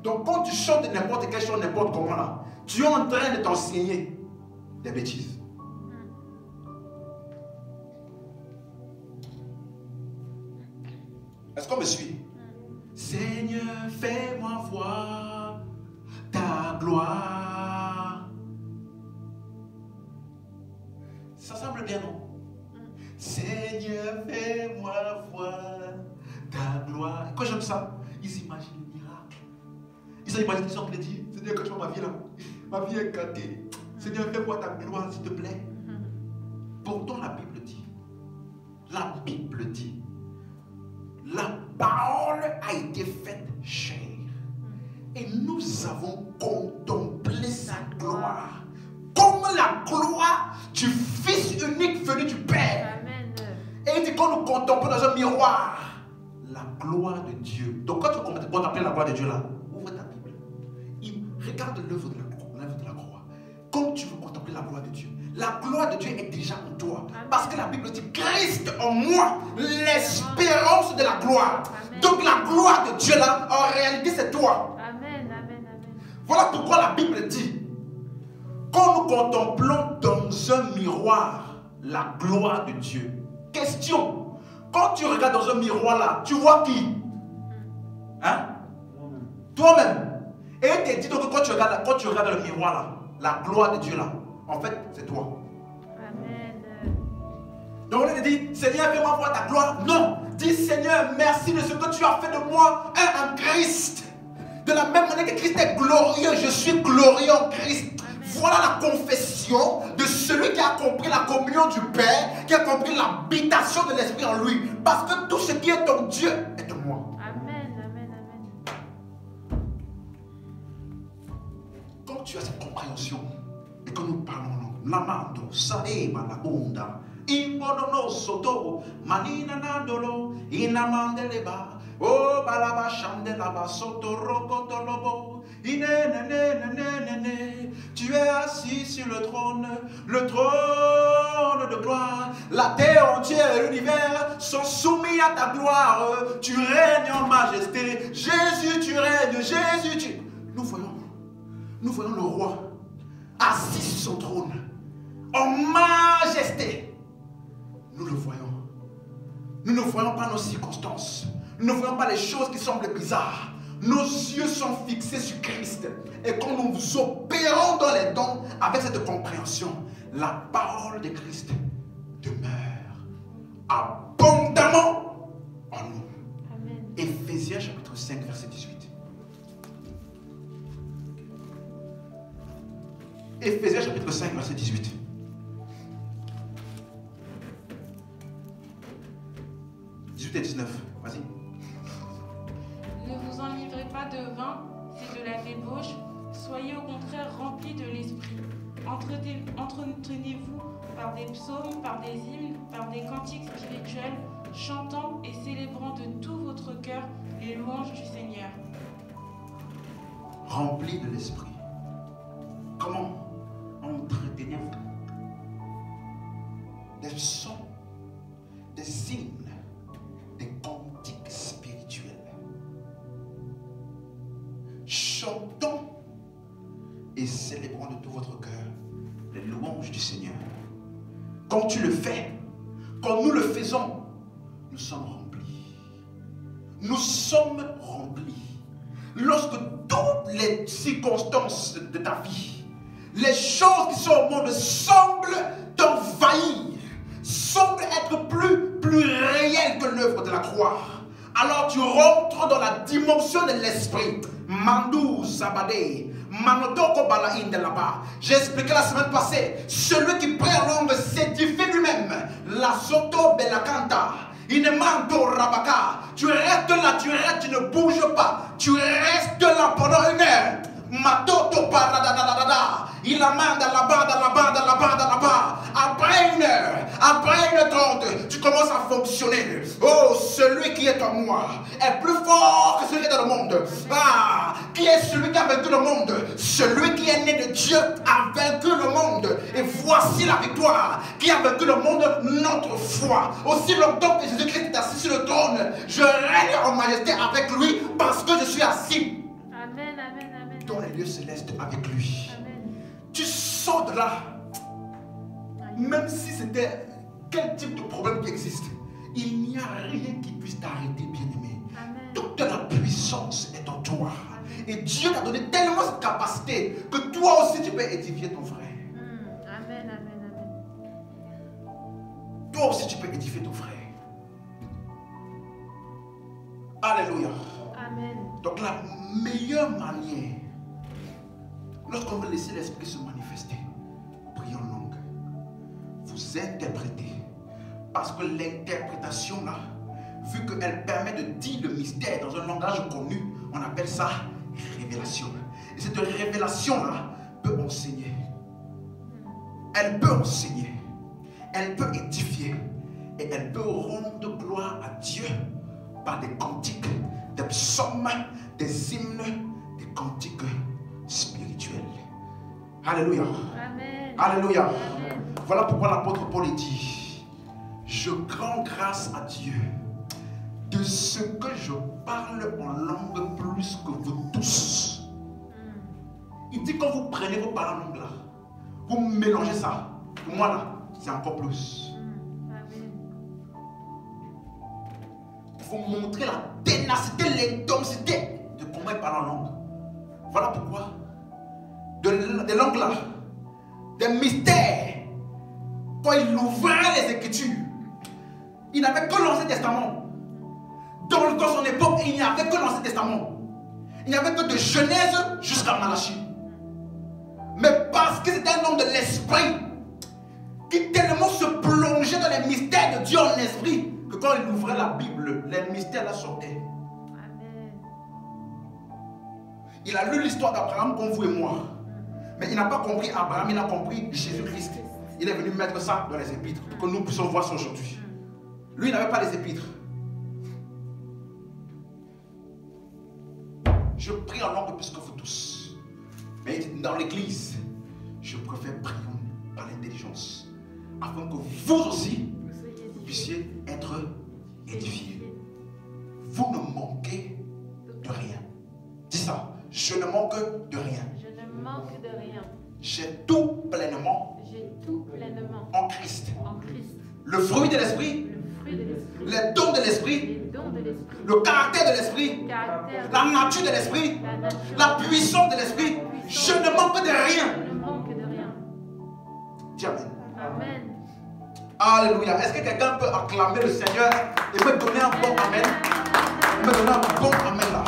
Speaker 1: Donc quand tu chantes n'importe quel chant, n'importe comment là, tu es en train de t'enseigner des bêtises. Est-ce qu'on me suit? Seigneur, fais-moi voir ta gloire. Ça semble bien, non? Seigneur, fais-moi voir ta gloire. Quand j'aime ça, ils imaginent le miracle. Ils imaginent qu'ils sont en train de dire, Seigneur, quand tu vois ma vie là, ma vie est gâtée. Seigneur, fais voir ta gloire, s'il te plaît. Pourtant, la Bible dit, la parole a été faite chair. Et nous avons contemplé sa gloire. Comme la gloire du Fils unique venu du Père. Amen. Et il dit qu'on nous contemple dans un miroir la gloire de Dieu. Donc quand tu contemples la gloire de Dieu là, ouvre ta Bible. Regarde l'œuvre de la croix. Comme tu veux contempler la gloire de Dieu. La gloire de Dieu est déjà en toi. Amen. Parce que la Bible dit Christ en moi, l'espérance de la gloire. Amen. Donc la gloire de Dieu là, en réalité c'est toi.
Speaker 2: Amen, amen, amen.
Speaker 1: Voilà pourquoi la Bible dit, quand nous contemplons dans un miroir la gloire de Dieu. Question, quand tu regardes dans un miroir là, tu vois qui? Hein? Toi-même. Et il te dit donc quand tu regardes le miroir là, la gloire de Dieu là, en fait, c'est toi.
Speaker 2: Amen.
Speaker 1: Donc on te dit, Seigneur, fais-moi voir ta gloire. Non. Dis, Seigneur, merci de ce que tu as fait de moi un Christ. De la même manière que Christ est glorieux, je suis glorieux en Christ. Amen. Voilà la confession de celui qui a compris la communion du Père, qui a compris l'habitation de l'Esprit en lui. Parce que tout ce qui est ton Dieu est de moi.
Speaker 2: Amen, amen, amen.
Speaker 1: Quand tu as cette compréhension et que nous parlons, Lamando, Saema, la Onda, Imbono Soto, Manina Nandolo, Inamandeleba, Oh Balaba Chandelaba, Soto Rokotolobo, tu es assis sur le trône de gloire. La terre entière et l'univers sont soumis à ta gloire. Tu règnes en majesté. Jésus, tu règnes. Jésus, tu... Nous voyons le roi assis sur son trône en majesté. Nous le voyons. Nous ne voyons pas nos circonstances. Nous ne voyons pas les choses qui semblent bizarres. Nos yeux sont fixés sur Christ. Et quand nous opérons dans les dons avec cette compréhension, la parole de Christ demeure abondamment en nous.
Speaker 2: Amen.
Speaker 1: Éphésiens chapitre 5, verset 18. Éphésiens chapitre 5, verset 18. Et 19, vas-y.
Speaker 3: Ne vous enivrez pas de vin, c'est de la débauche. Soyez au contraire remplis de l'esprit. Entretenez-vous par des psaumes, par des hymnes, par des cantiques spirituels, chantant et célébrant de tout votre cœur les louanges du Seigneur.
Speaker 1: Remplis de l'esprit. Comment entretenir des psaumes, des hymnes, des cantiques spirituels. Chantons et célébrons de tout votre cœur les louanges du Seigneur. Quand tu le fais, quand nous le faisons, nous sommes remplis. Nous sommes remplis. Lorsque toutes les circonstances de ta vie, les choses qui sont au monde semblent t'envahir, semblent être plus réelles que l'œuvre de la croix, alors tu rentres dans la dimension de l'esprit. Mandou Sabadé, Manotoko Balaïn de là-bas. J'ai expliqué la semaine passée, celui qui prie en langue s'édifie lui-même. La Soto Belakanta, Inemando Rabaka. Tu restes là, tu ne bouges pas. Tu restes là pendant une heure. Matoto Paradadadada. Il amène là-bas. Après une heure, après 1h30, tu commences à fonctionner. Oh, celui qui est en moi est plus fort que celui qui est dans le monde. Ah, qui est celui qui a vaincu le monde? Celui qui est né de Dieu a vaincu le monde. Et voici la victoire qui a vaincu le monde, notre foi. Aussi longtemps que Jésus-Christ est assis sur le trône, je règne en majesté avec lui parce que je suis assis
Speaker 2: Amen, amen, amen.
Speaker 1: dans les lieux célestes avec lui.
Speaker 2: Amen.
Speaker 1: Tu sors de là. Même si c'était quel type de problème qui existe, il n'y a rien qui puisse t'arrêter, bien-aimé. Toute la puissance est en toi. Amen. Et Dieu t'a donné tellement cette capacité que toi aussi tu peux édifier ton frère.
Speaker 2: Amen, amen, amen.
Speaker 1: Toi aussi tu peux édifier ton frère. Alléluia.
Speaker 2: Amen.
Speaker 1: Donc la meilleure manière, lorsqu'on veut laisser l'esprit se manifester, prions en langue. Vous interprétez. Parce que l'interprétation là, vu qu'elle permet de dire le mystère dans un langage connu, on appelle ça révélation. Et cette révélation là peut enseigner. Elle peut enseigner. Elle peut édifier. Et elle peut rendre gloire à Dieu par des cantiques, des psaumes, des hymnes, des cantiques spirituels. Alléluia.
Speaker 2: Amen.
Speaker 1: Alléluia.
Speaker 2: Amen.
Speaker 1: Voilà pourquoi l'apôtre Paul dit: je rends grâce à Dieu de ce que je parle en langue plus que vous tous. Il dit: quand vous prenez vos paroles en langue là, vous mélangez ça. Pour moi là, c'est encore plus. vous montrer la ténacité, l'intensité de comment il parle en langue. Voilà pourquoi, des langues là, des mystères, quand il ouvrait les Écritures, il n'avait que l'Ancien Testament. Dans son époque, il n'y avait que l'Ancien Testament. Il n'y avait que de Genèse jusqu'à Malachie. Mais parce que c'était un homme de l'esprit, qui tellement se plongeait dans les mystères de Dieu en esprit, que quand il ouvrait la Bible, les mystères là sortaient.
Speaker 2: Amen.
Speaker 1: Il a lu l'histoire d'Abraham comme vous et moi. Mais il n'a pas compris Abraham, il a compris Jésus-Christ. Il est venu mettre ça dans les épîtres, pour que nous puissions voir ça aujourd'hui. Lui, il n'avait pas les épîtres. Je prie en langue plus que vous tous. Mais dans l'église, je préfère prier par l'intelligence. Afin que vous aussi, vous puissiez être édifiés. Vous ne manquez de rien. Dis ça. Je ne manque de rien.
Speaker 2: Je ne manque de rien.
Speaker 1: J'ai tout pleinement en Christ.
Speaker 2: En Christ.
Speaker 1: Le fruit de l'esprit,
Speaker 2: Le fruit de l'esprit.
Speaker 1: les dons de l'esprit,
Speaker 2: Les dons de l'esprit.
Speaker 1: le caractère de l'esprit, la nature de l'esprit, la puissance de l'esprit. Je ne manque de rien.
Speaker 2: Je ne manque de rien.
Speaker 1: Dis Amen.
Speaker 2: Amen.
Speaker 1: Alléluia. Est-ce que quelqu'un peut acclamer le Seigneur et me donner un bon Amen? Me donner un bon Amen là.